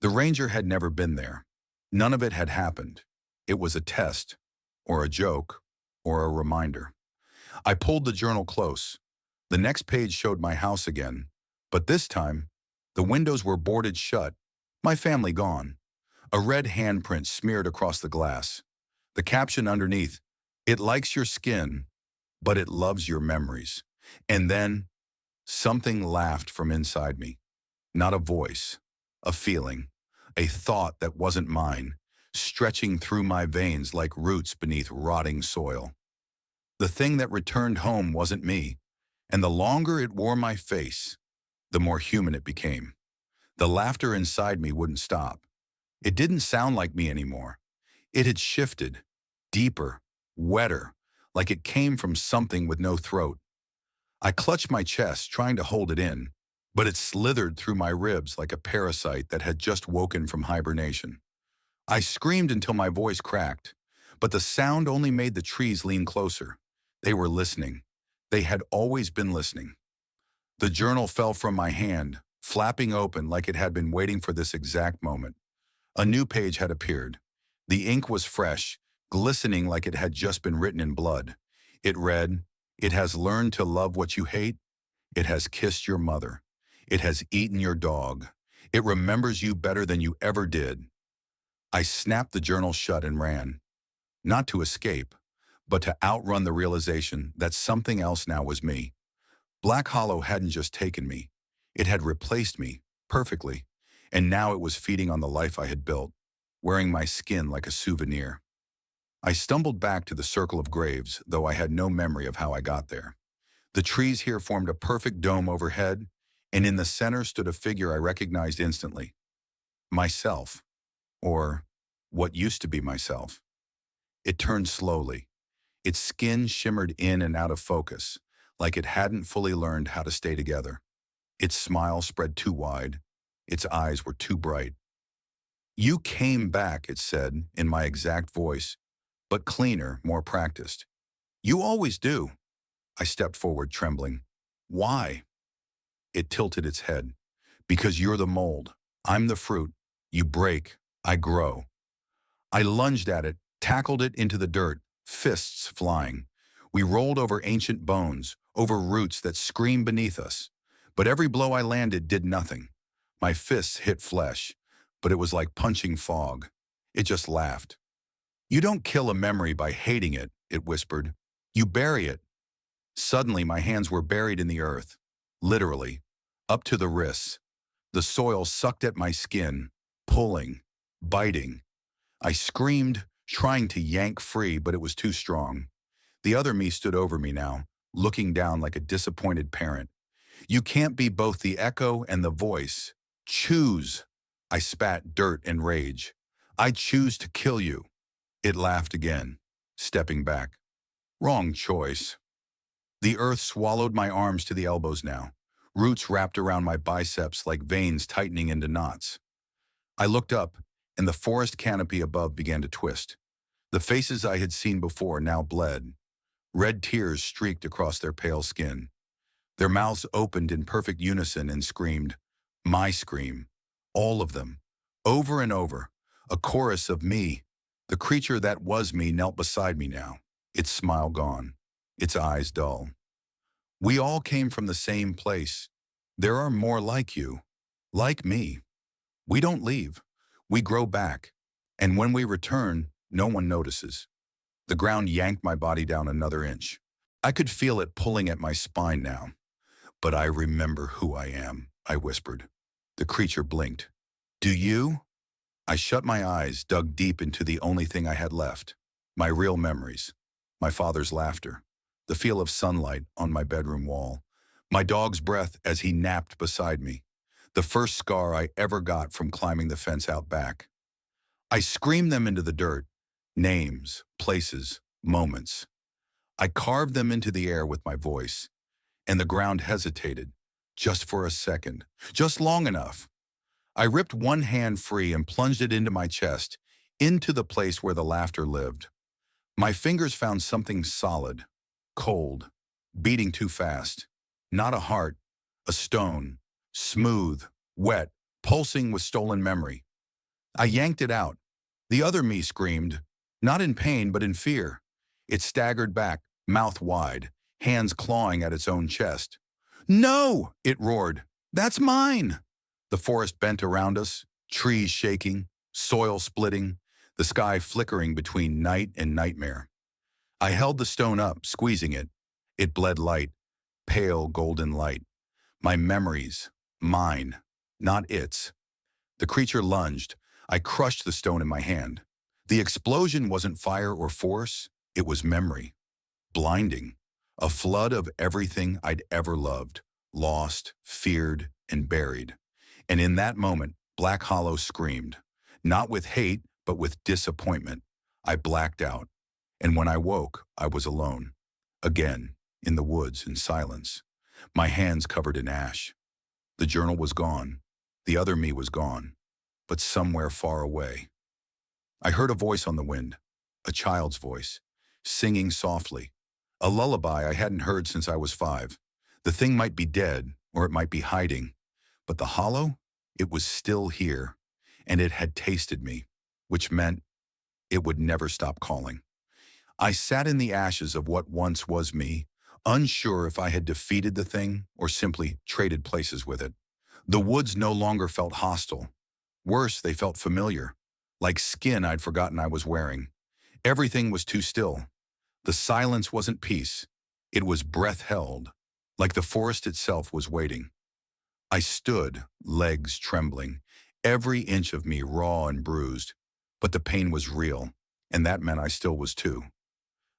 [SPEAKER 1] The ranger had never been there. None of it had happened. It was a test, or a joke, or a reminder. I pulled the journal close. The next page showed my house again, but this time, the windows were boarded shut, my family gone. A red handprint smeared across the glass. The caption underneath, "It likes your skin, but it loves your memories." And then, something laughed from inside me. Not a voice, a feeling, a thought that wasn't mine, stretching through my veins like roots beneath rotting soil. The thing that returned home wasn't me, and the longer it wore my face, the more human it became. The laughter inside me wouldn't stop. It didn't sound like me anymore. It had shifted, deeper, wetter, like it came from something with no throat. I clutched my chest, trying to hold it in, but it slithered through my ribs like a parasite that had just woken from hibernation. I screamed until my voice cracked, but the sound only made the trees lean closer. They were listening. They had always been listening. The journal fell from my hand, flapping open like it had been waiting for this exact moment. A new page had appeared. The ink was fresh, glistening like it had just been written in blood. It read, "It has learned to love what you hate. It has kissed your mother. It has eaten your dog. It remembers you better than you ever did." I snapped the journal shut and ran. Not to escape, but to outrun the realization that something else now was me. Black Hollow hadn't just taken me. It had replaced me, perfectly. And now it was feeding on the life I had built, wearing my skin like a souvenir. I stumbled back to the circle of graves, though I had no memory of how I got there. The trees here formed a perfect dome overhead, and in the center stood a figure I recognized instantly. Myself, or what used to be myself. It turned slowly. Its skin shimmered in and out of focus, like it hadn't fully learned how to stay together. Its smile spread too wide. Its eyes were too bright. "You came back," it said, in my exact voice, but cleaner, more practiced. "You always do." I stepped forward, trembling. "Why?" It tilted its head. "Because you're the mold. I'm the fruit. You break. I grow." I lunged at it, tackled it into the dirt, fists flying. We rolled over ancient bones, over roots that screamed beneath us. But every blow I landed did nothing. My fists hit flesh, but it was like punching fog. It just laughed. "You don't kill a memory by hating it," it whispered. "You bury it." Suddenly, my hands were buried in the earth, literally, up to the wrists. The soil sucked at my skin, pulling, biting. I screamed, trying to yank free, but it was too strong. The other me stood over me now, looking down like a disappointed parent. "You can't be both the echo and the voice. Choose." I spat dirt and rage. "I choose to kill you." It laughed again, stepping back. Wrong choice. The earth swallowed my arms to the elbows now. Roots wrapped around my biceps like veins tightening into knots. I looked up, and the forest canopy above began to twist. The faces I had seen before now bled. Red tears streaked across their pale skin. Their mouths opened in perfect unison and screamed, my scream, all of them, over and over, a chorus of me. The creature that was me knelt beside me now, its smile gone, its eyes dull. We all came from the same place. There are more like you, like me. We don't leave. We grow back. And when we return, no one notices. The ground yanked my body down another inch. I could feel it pulling at my spine now. But I remember who I am, I whispered. The creature blinked. Do you? I shut my eyes, dug deep into the only thing I had left. My real memories. My father's laughter. The feel of sunlight on my bedroom wall. My dog's breath as he napped beside me. The first scar I ever got from climbing the fence out back. I screamed them into the dirt. Names, places, moments. I carved them into the air with my voice. And the ground hesitated, just for a second, just long enough. I ripped one hand free and plunged it into my chest, into the place where the laughter lived. My fingers found something solid, cold, beating too fast. Not a heart, a stone, smooth, wet, pulsing with stolen memory. I yanked it out. The other me screamed, not in pain but in fear. It staggered back, mouth wide, hands clawing at its own chest. No, it roared. That's mine. The forest bent around us, trees shaking, soil splitting, the sky flickering between night and nightmare. I held the stone up, squeezing it. It bled light, pale golden light. My memories, mine, not its. The creature lunged. I crushed the stone in my hand. The explosion wasn't fire or force, it was memory. Blinding. A flood of everything I'd ever loved, lost, feared, and buried. And in that moment, Black Hollow screamed. Not with hate, but with disappointment. I blacked out. And when I woke, I was alone. Again, in the woods, in silence. My hands covered in ash. The journal was gone. The other me was gone. But somewhere far away. I heard a voice on the wind. A child's voice. Singing softly. A lullaby I hadn't heard since I was 5. The thing might be dead, or it might be hiding. But the hollow? It was still here. And it had tasted me. Which meant it would never stop calling. I sat in the ashes of what once was me, unsure if I had defeated the thing or simply traded places with it. The woods no longer felt hostile. Worse, they felt familiar, like skin I'd forgotten I was wearing. Everything was too still. The silence wasn't peace. It was breath held, like the forest itself was waiting. I stood, legs trembling, every inch of me raw and bruised, but the pain was real, and that meant I still was too.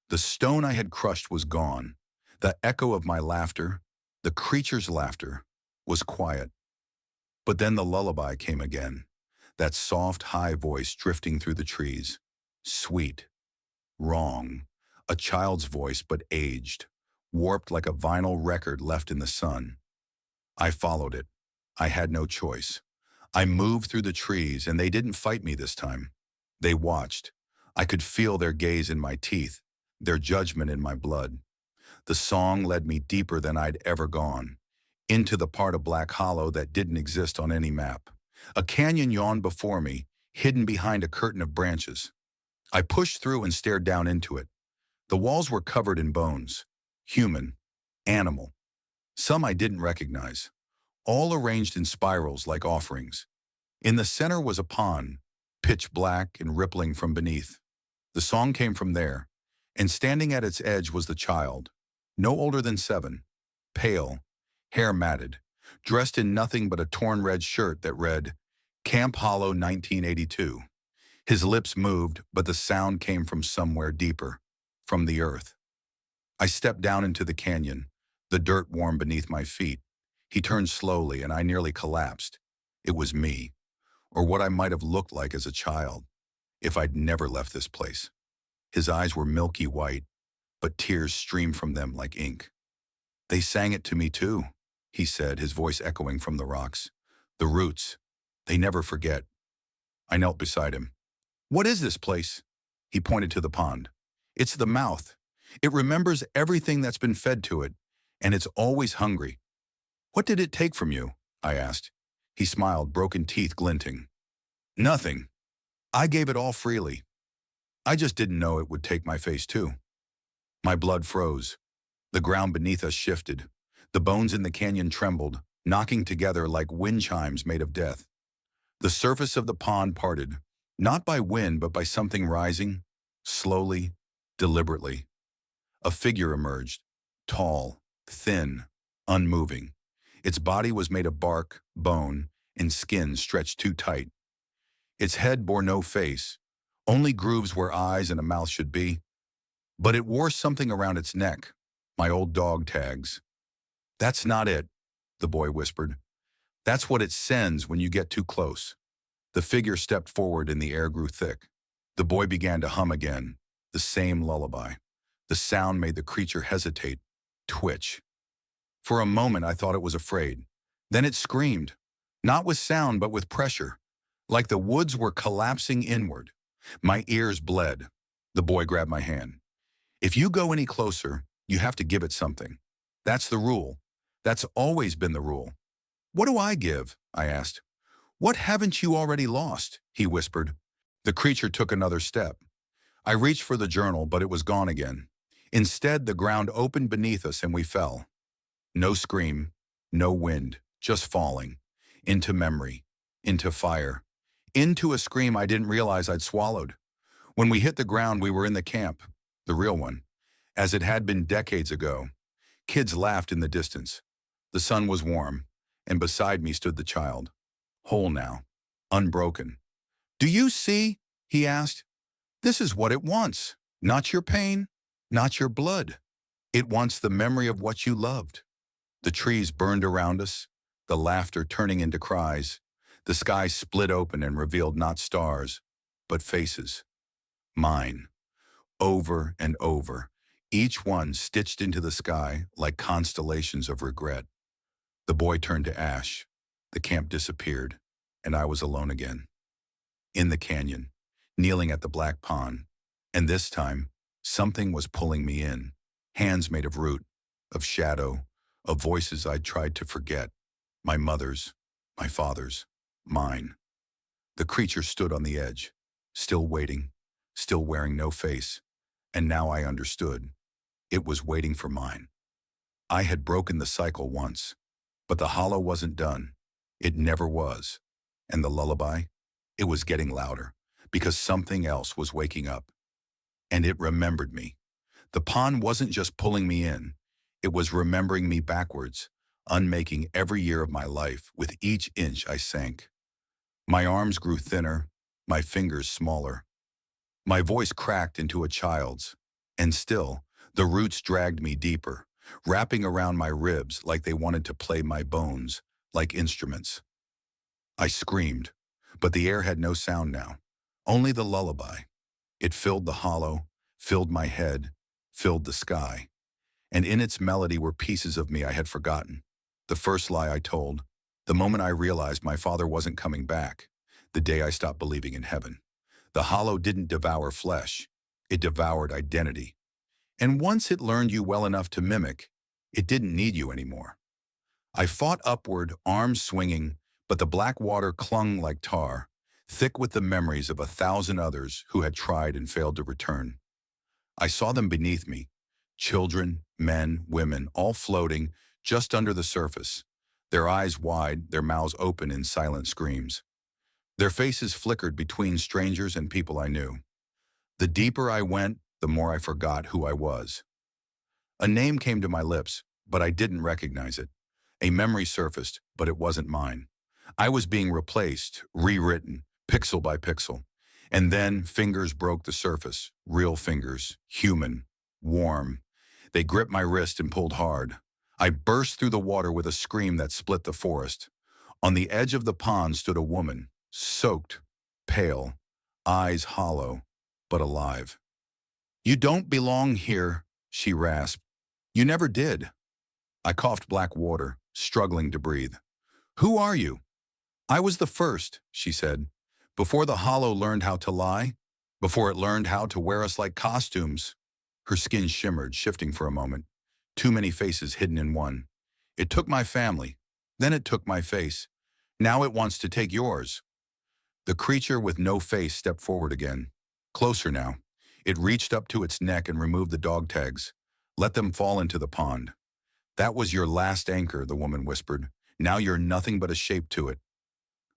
[SPEAKER 1] The stone I had crushed was gone. The echo of my laughter, the creature's laughter, was quiet. But then the lullaby came again, that soft, high voice drifting through the trees. Sweet. Wrong. A child's voice, but aged, warped like a vinyl record left in the sun. I followed it. I had no choice. I moved through the trees, and they didn't fight me this time. They watched. I could feel their gaze in my teeth, their judgment in my blood. The song led me deeper than I'd ever gone, into the part of Black Hollow that didn't exist on any map. A canyon yawned before me, hidden behind a curtain of branches. I pushed through and stared down into it. The walls were covered in bones, human, animal. Some I didn't recognize, all arranged in spirals like offerings. In the center was a pond, pitch black and rippling from beneath. The song came from there, and standing at its edge was the child, no older than 7, pale, hair matted, dressed in nothing but a torn red shirt that read, Camp Hollow 1982. His lips moved, but the sound came from somewhere deeper, from the earth. I stepped down into the canyon, the dirt warm beneath my feet. He turned slowly, and I nearly collapsed. It was me, or what I might have looked like as a child, if I'd never left this place. His eyes were milky white, but tears streamed from them like ink. They sang it to me too, he said, his voice echoing from the rocks. The roots, they never forget. I knelt beside him. What is this place? He pointed to the pond. It's the mouth. It remembers everything that's been fed to it, and it's always hungry. What did it take from you? I asked. He smiled, broken teeth glinting. Nothing. I gave it all freely. I just didn't know it would take my face too. My blood froze. The ground beneath us shifted. The bones in the canyon trembled, knocking together like wind chimes made of death. The surface of the pond parted, not by wind but by something rising, slowly, deliberately. A figure emerged, tall, thin, unmoving. Its body was made of bark, bone, and skin stretched too tight. Its head bore no face, only grooves where eyes and a mouth should be. But it wore something around its neck, my old dog tags. That's not it, the boy whispered. That's what it sends when you get too close. The figure stepped forward and the air grew thick. The boy began to hum again, the same lullaby. The sound made the creature hesitate, twitch. For a moment I thought it was afraid. Then it screamed, not with sound but with pressure, like the woods were collapsing inward. My ears bled. The boy grabbed my hand. If you go any closer, you have to give it something. That's the rule. That's always been the rule. What do I give? I asked. What haven't you already lost? He whispered. The creature took another step. I reached for the journal, but it was gone again. Instead, the ground opened beneath us and we fell. No scream, no wind, just falling. Into memory, into fire, into a scream I didn't realize I'd swallowed. When we hit the ground, we were in the camp, the real one, as it had been decades ago. Kids laughed in the distance. The sun was warm, and beside me stood the child, whole now, unbroken. Do you see? He asked. This is what it wants. Not your pain, not your blood. It wants the memory of what you loved. The trees burned around us, the laughter turning into cries. The sky split open and revealed not stars, but faces. Mine. Over and over, each one stitched into the sky like constellations of regret. The boy turned to ash. The camp disappeared, and I was alone again. In the canyon, kneeling at the black pond, and this time, something was pulling me in. Hands made of root, of shadow, of voices I'd tried to forget. My mother's, my father's, mine. The creature stood on the edge, still waiting, still wearing no face, and now I understood. It was waiting for mine. I had broken the cycle once, but the hollow wasn't done. It never was. And the lullaby? It was getting louder, because something else was waking up. And it remembered me. The pond wasn't just pulling me in. It was remembering me backwards, unmaking every year of my life with each inch I sank. My arms grew thinner, my fingers smaller. My voice cracked into a child's, and still, the roots dragged me deeper, wrapping around my ribs like they wanted to play my bones, like instruments. I screamed, but the air had no sound now, only the lullaby. It filled the hollow, filled my head, filled the sky. And in its melody were pieces of me I had forgotten. The first lie I told, the moment I realized my father wasn't coming back, the day I stopped believing in heaven. The hollow didn't devour flesh, it devoured identity. And once it learned you well enough to mimic, it didn't need you anymore. I fought upward, arms swinging, but the black water clung like tar, thick with the memories of 1,000 others who had tried and failed to return. I saw them beneath me, children, men, women, all floating just under the surface, their eyes wide, their mouths open in silent screams. Their faces flickered between strangers and people I knew. The deeper I went, the more I forgot who I was. A name came to my lips, but I didn't recognize it. A memory surfaced, but it wasn't mine. I was being replaced, rewritten, pixel by pixel. And then fingers broke the surface, real fingers, human, warm. They gripped my wrist and pulled hard. I burst through the water with a scream that split the forest. On the edge of the pond stood a woman, soaked, pale, eyes hollow, but alive. "You don't belong here," she rasped. "You never did." I coughed black water, struggling to breathe. "Who are you?" "I was the first," she said, "before the hollow learned how to lie, before it learned how to wear us like costumes." Her skin shimmered, shifting for a moment. Too many faces hidden in one. It took my family. Then it took my face. Now it wants to take yours. The creature with no face stepped forward again. Closer now. It reached up to its neck and removed the dog tags. Let them fall into the pond. That was your last anchor, the woman whispered. Now you're nothing but a shape to it.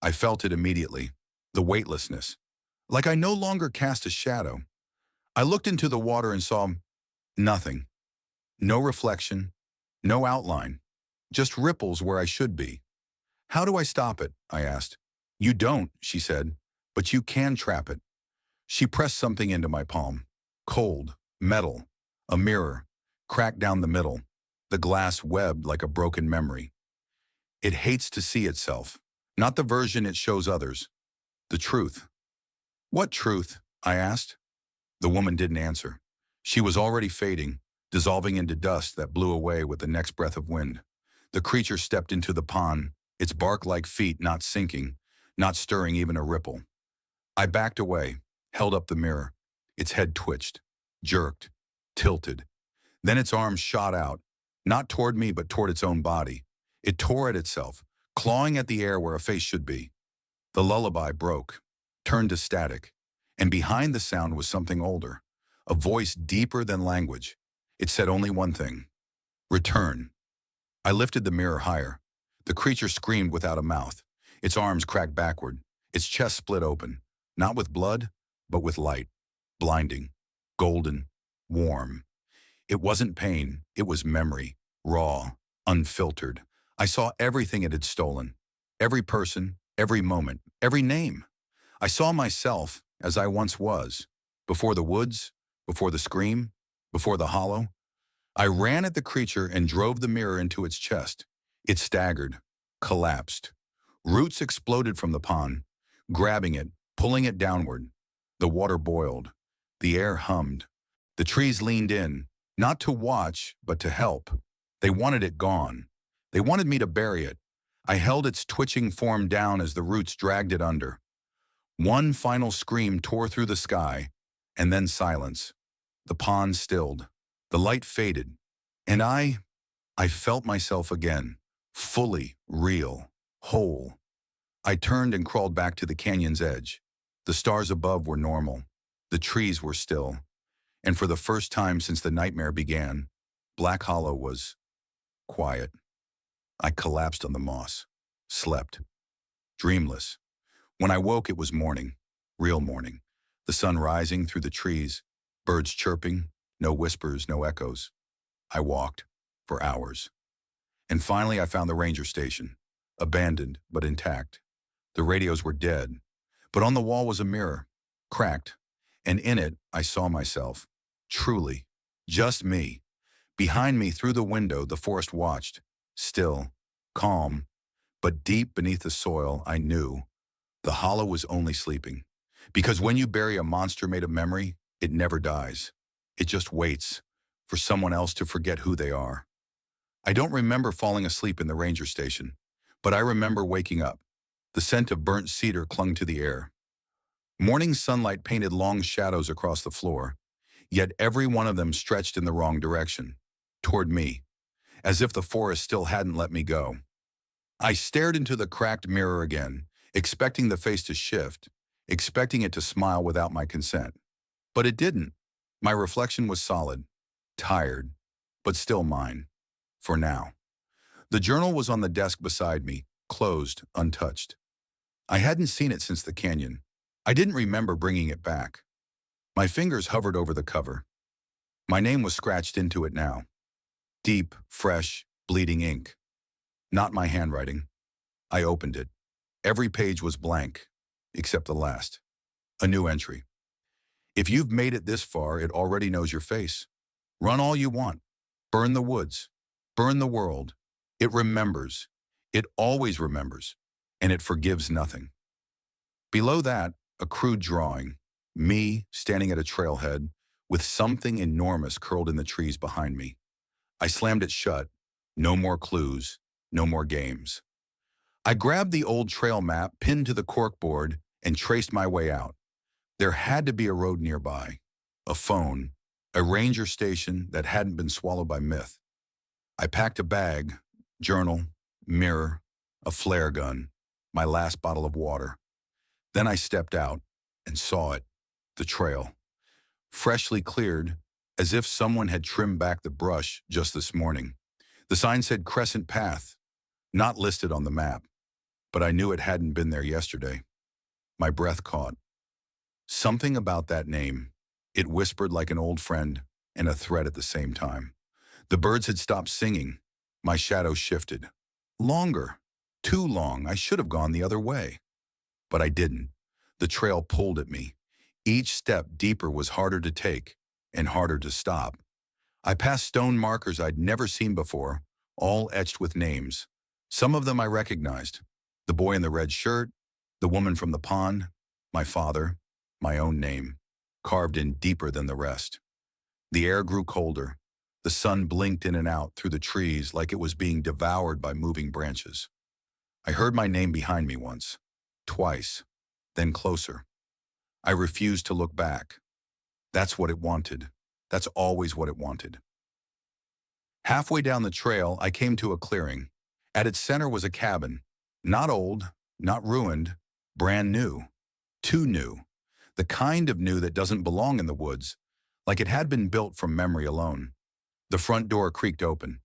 [SPEAKER 1] I felt it immediately. The weightlessness. Like I no longer cast a shadow. I looked into the water and saw nothing. No reflection. No outline. Just ripples where I should be. How do I stop it? I asked. You don't, she said, but you can trap it. She pressed something into my palm. Cold, metal, a mirror, cracked down the middle, the glass webbed like a broken memory. It hates to see itself, not the version it shows others. The truth. What truth? I asked. The woman didn't answer. She was already fading, dissolving into dust that blew away with the next breath of wind. The creature stepped into the pond, its bark-like feet not sinking, not stirring even a ripple. I backed away, held up the mirror. Its head twitched, jerked, tilted. Then its arms shot out, not toward me but toward its own body. It tore at itself, clawing at the air where a face should be. The lullaby broke, turned to static, and behind the sound was something older, a voice deeper than language. It said only one thing: return. I lifted the mirror higher. The creature screamed without a mouth. Its arms cracked backward, its chest split open, not with blood, but with light, blinding, golden, warm. It wasn't pain, it was memory, raw, unfiltered. I saw everything it had stolen, every person, every moment, every name. I saw myself as I once was, before the woods, before the scream, before the hollow. I ran at the creature and drove the mirror into its chest. It staggered, collapsed. Roots exploded from the pond, grabbing it, pulling it downward. The water boiled. The air hummed. The trees leaned in, not to watch, but to help. They wanted it gone. They wanted me to bury it. I held its twitching form down as the roots dragged it under. One final scream tore through the sky, and then silence. The pond stilled. The light faded. And I felt myself again, fully real, whole. I turned and crawled back to the canyon's edge. The stars above were normal. The trees were still. And for the first time since the nightmare began, Black Hollow was quiet. I collapsed on the moss, slept, dreamless. When I woke, it was morning, real morning. The sun rising through the trees, birds chirping, no whispers, no echoes. I walked for hours. And finally, I found the ranger station, abandoned but intact. The radios were dead, but on the wall was a mirror, cracked, and in it I saw myself, truly, just me. Behind me through the window, the forest watched, still, calm, but deep beneath the soil, I knew the hollow was only sleeping. Because when you bury a monster made of memory, it never dies. It just waits for someone else to forget who they are. I don't remember falling asleep in the ranger station, but I remember waking up. The scent of burnt cedar clung to the air. Morning sunlight painted long shadows across the floor, yet every one of them stretched in the wrong direction, toward me, as if the forest still hadn't let me go. I stared into the cracked mirror again, expecting the face to shift, expecting it to smile without my consent. But it didn't. My reflection was solid, tired, but still mine, for now. The journal was on the desk beside me, closed, untouched. I hadn't seen it since the canyon. I didn't remember bringing it back. My fingers hovered over the cover. My name was scratched into it now. Deep, fresh, bleeding ink. Not my handwriting. I opened it. Every page was blank, except the last. A new entry. If you've made it this far, it already knows your face. Run all you want. Burn the woods. Burn the world. It remembers. It always remembers. And it forgives nothing. Below that, a crude drawing. Me standing at a trailhead with something enormous curled in the trees behind me. I slammed it shut. No more clues. No more games. I grabbed the old trail map pinned to the corkboard and traced my way out. There had to be a road nearby, a phone, a ranger station that hadn't been swallowed by myth. I packed a bag, journal, mirror, a flare gun, my last bottle of water. Then I stepped out and saw it, the trail, freshly cleared, as if someone had trimmed back the brush just this morning. The sign said Crescent Path, not listed on the map, but I knew it hadn't been there yesterday. My breath caught. Something about that name. It whispered like an old friend and a threat at the same time. The birds had stopped singing. My shadow shifted. Longer. Too long. I should have gone the other way. But I didn't. The trail pulled at me. Each step deeper was harder to take and harder to stop. I passed stone markers I'd never seen before, all etched with names. Some of them I recognized. The boy in the red shirt, the woman from the pond, my father, my own name, carved in deeper than the rest. The air grew colder. The sun blinked in and out through the trees like it was being devoured by moving branches. I heard my name behind me once, twice, then closer. I refused to look back. That's what it wanted. That's always what it wanted. Halfway down the trail, I came to a clearing. At its center was a cabin. Not old, not ruined, brand new. Too new. The kind of new that doesn't belong in the woods, like it had been built from memory alone. The front door creaked open.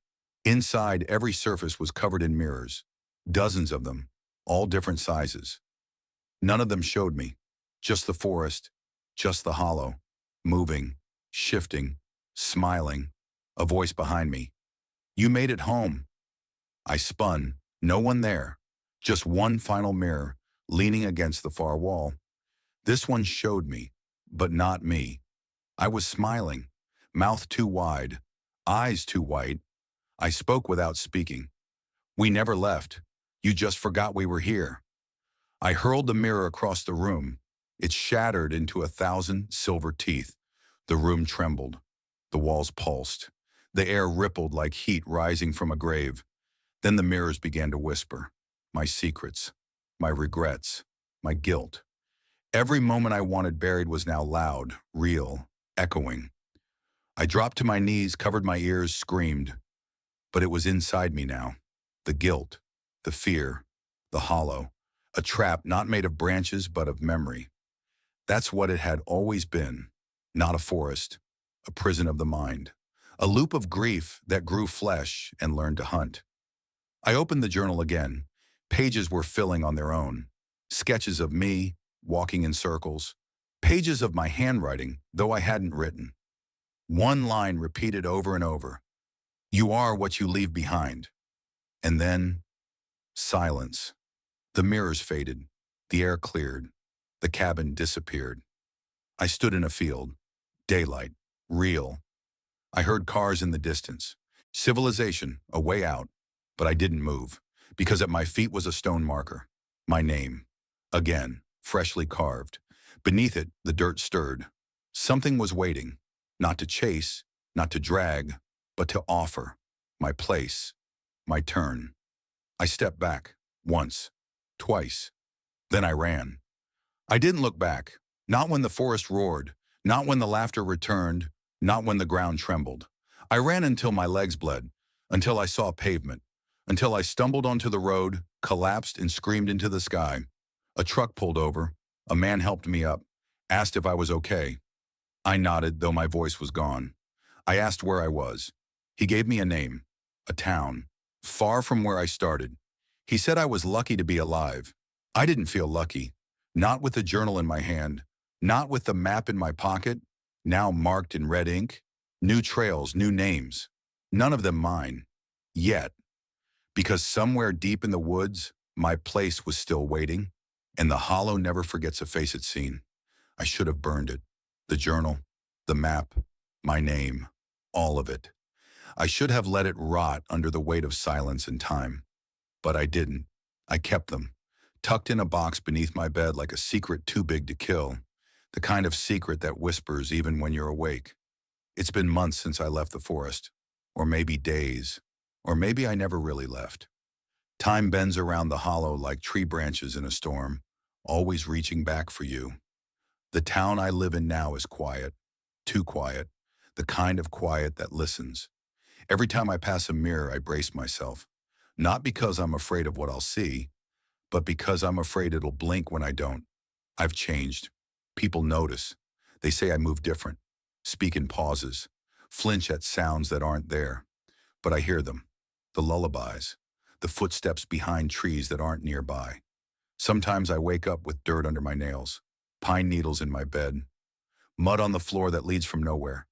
[SPEAKER 1] Inside, every surface was covered in mirrors. Dozens of them, all different sizes. None of them showed me. Just the forest, just the hollow, moving, shifting, smiling, a voice behind me. You made it home. I spun, no one there, just one final mirror, leaning against the far wall. This one showed me, but not me. I was smiling, mouth too wide, eyes too white. I spoke without speaking. We never left. You just forgot we were here. I hurled the mirror across the room. It shattered into 1,000 silver teeth. The room trembled. The walls pulsed. The air rippled like heat rising from a grave. Then the mirrors began to whisper. My secrets, my regrets, my guilt. Every moment I wanted buried was now loud, real, echoing. I dropped to my knees, covered my ears, screamed. But it was inside me now. The guilt, the fear, the hollow. A trap not made of branches but of memory. That's what it had always been. Not a forest, a prison of the mind. A loop of grief that grew flesh and learned to hunt. I opened the journal again. Pages were filling on their own. Sketches of me, walking in circles. Pages of my handwriting, though I hadn't written. One line repeated over and over. You are what you leave behind. And then, silence. The mirrors faded. The air cleared. The cabin disappeared. I stood in a field. Daylight. Real. I heard cars in the distance. Civilization, a way out. But I didn't move, because at my feet was a stone marker. My name. Again, freshly carved. Beneath it, the dirt stirred. Something was waiting. Not to chase, not to drag, but to offer. My place. My turn. I stepped back. Once. Twice. Then I ran. I didn't look back. Not when the forest roared. Not when the laughter returned. Not when the ground trembled. I ran until my legs bled. Until I saw pavement. Until I stumbled onto the road, collapsed and screamed into the sky. A truck pulled over. A man helped me up. Asked if I was okay. I nodded, though my voice was gone. I asked where I was. He gave me a name. A town. Far from where I started. He said I was lucky to be alive. I didn't feel lucky. Not with the journal in my hand. Not with the map in my pocket, now marked in red ink. New trails, new names. None of them mine. Yet. Because somewhere deep in the woods, my place was still waiting, and the hollow never forgets a face it's seen. I should have burned it. The journal, the map, my name, all of it. I should have let it rot under the weight of silence and time. But I didn't. I kept them, tucked in a box beneath my bed like a secret too big to kill, the kind of secret that whispers even when you're awake. It's been months since I left the forest, or maybe days, or maybe I never really left. Time bends around the hollow like tree branches in a storm, always reaching back for you. The town I live in now is quiet, too quiet, the kind of quiet that listens. Every time I pass a mirror, I brace myself. Not because I'm afraid of what I'll see, but because I'm afraid it'll blink when I don't. I've changed. People notice. They say I move different, speak in pauses, flinch at sounds that aren't there. But I hear them. The lullabies, the footsteps behind trees that aren't nearby. Sometimes I wake up with dirt under my nails, pine needles in my bed, mud on the floor that leads from nowhere.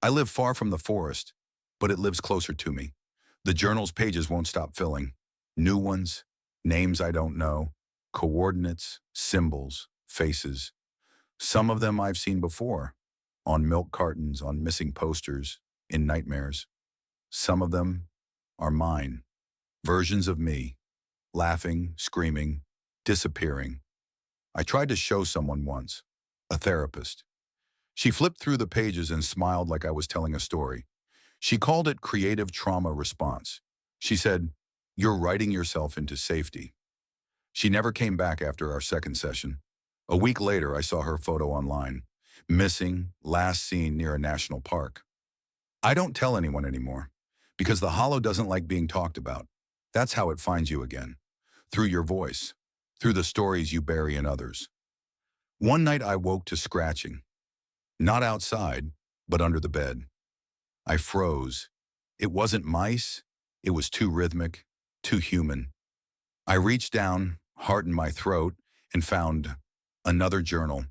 [SPEAKER 1] I live far from the forest, but it lives closer to me. The journal's pages won't stop filling. New ones, names I don't know, coordinates, symbols, faces. Some of them I've seen before, on milk cartons, on missing posters, in nightmares. Some of them are mine, versions of me, laughing, screaming, disappearing. I tried to show someone once, a therapist. She flipped through the pages and smiled like I was telling a story. She called it creative trauma response. She said, "You're writing yourself into safety." She never came back after our second session. A week later, I saw her photo online, missing, last seen near a national park. I don't tell anyone anymore, because the hollow doesn't like being talked about. That's how it finds you again, through your voice, through the stories you bury in others. One night I woke to scratching, not outside, but under the bed. I froze. It wasn't mice. It was too rhythmic, too human. I reached down, heart in my throat, and found another journal,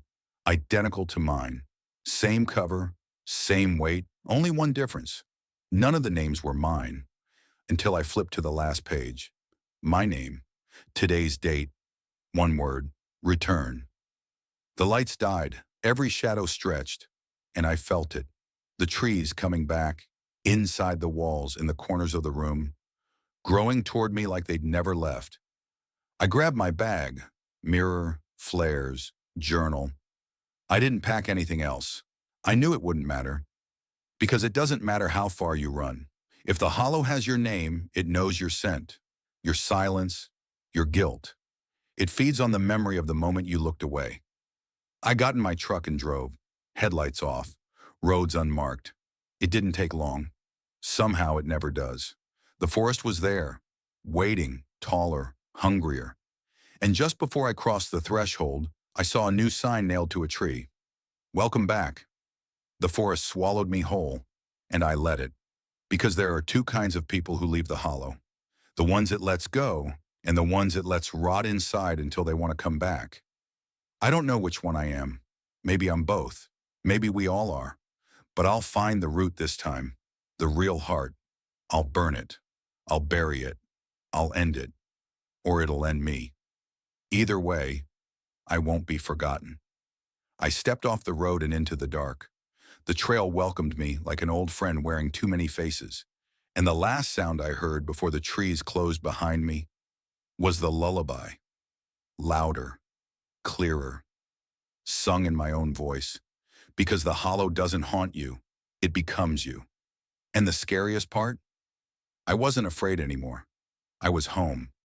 [SPEAKER 1] identical to mine. Same cover, same weight, only one difference. None of the names were mine until I flipped to the last page. My name, today's date, one word, return. The lights died, every shadow stretched, and I felt it. The trees coming back, inside the walls, in the corners of the room, growing toward me like they'd never left. I grabbed my bag, mirror, flares, journal. I didn't pack anything else. I knew it wouldn't matter, because it doesn't matter how far you run. If the hollow has your name, it knows your scent, your silence, your guilt. It feeds on the memory of the moment you looked away. I got in my truck and drove, headlights off, roads unmarked. It didn't take long. Somehow it never does. The forest was there, waiting, taller, hungrier. And just before I crossed the threshold, I saw a new sign nailed to a tree. "Welcome back." The forest swallowed me whole, and I let it. Because there are two kinds of people who leave the hollow. The ones it lets go, and the ones it lets rot inside until they want to come back. I don't know which one I am. Maybe I'm both. Maybe we all are. But I'll find the root this time, the real heart. I'll burn it. I'll bury it. I'll end it. Or it'll end me. Either way, I won't be forgotten. I stepped off the road and into the dark. The trail welcomed me like an old friend wearing too many faces. And the last sound I heard before the trees closed behind me was the lullaby. Louder, clearer, sung in my own voice. Because the hollow doesn't haunt you, it becomes you. And the scariest part? I wasn't afraid anymore. I was home.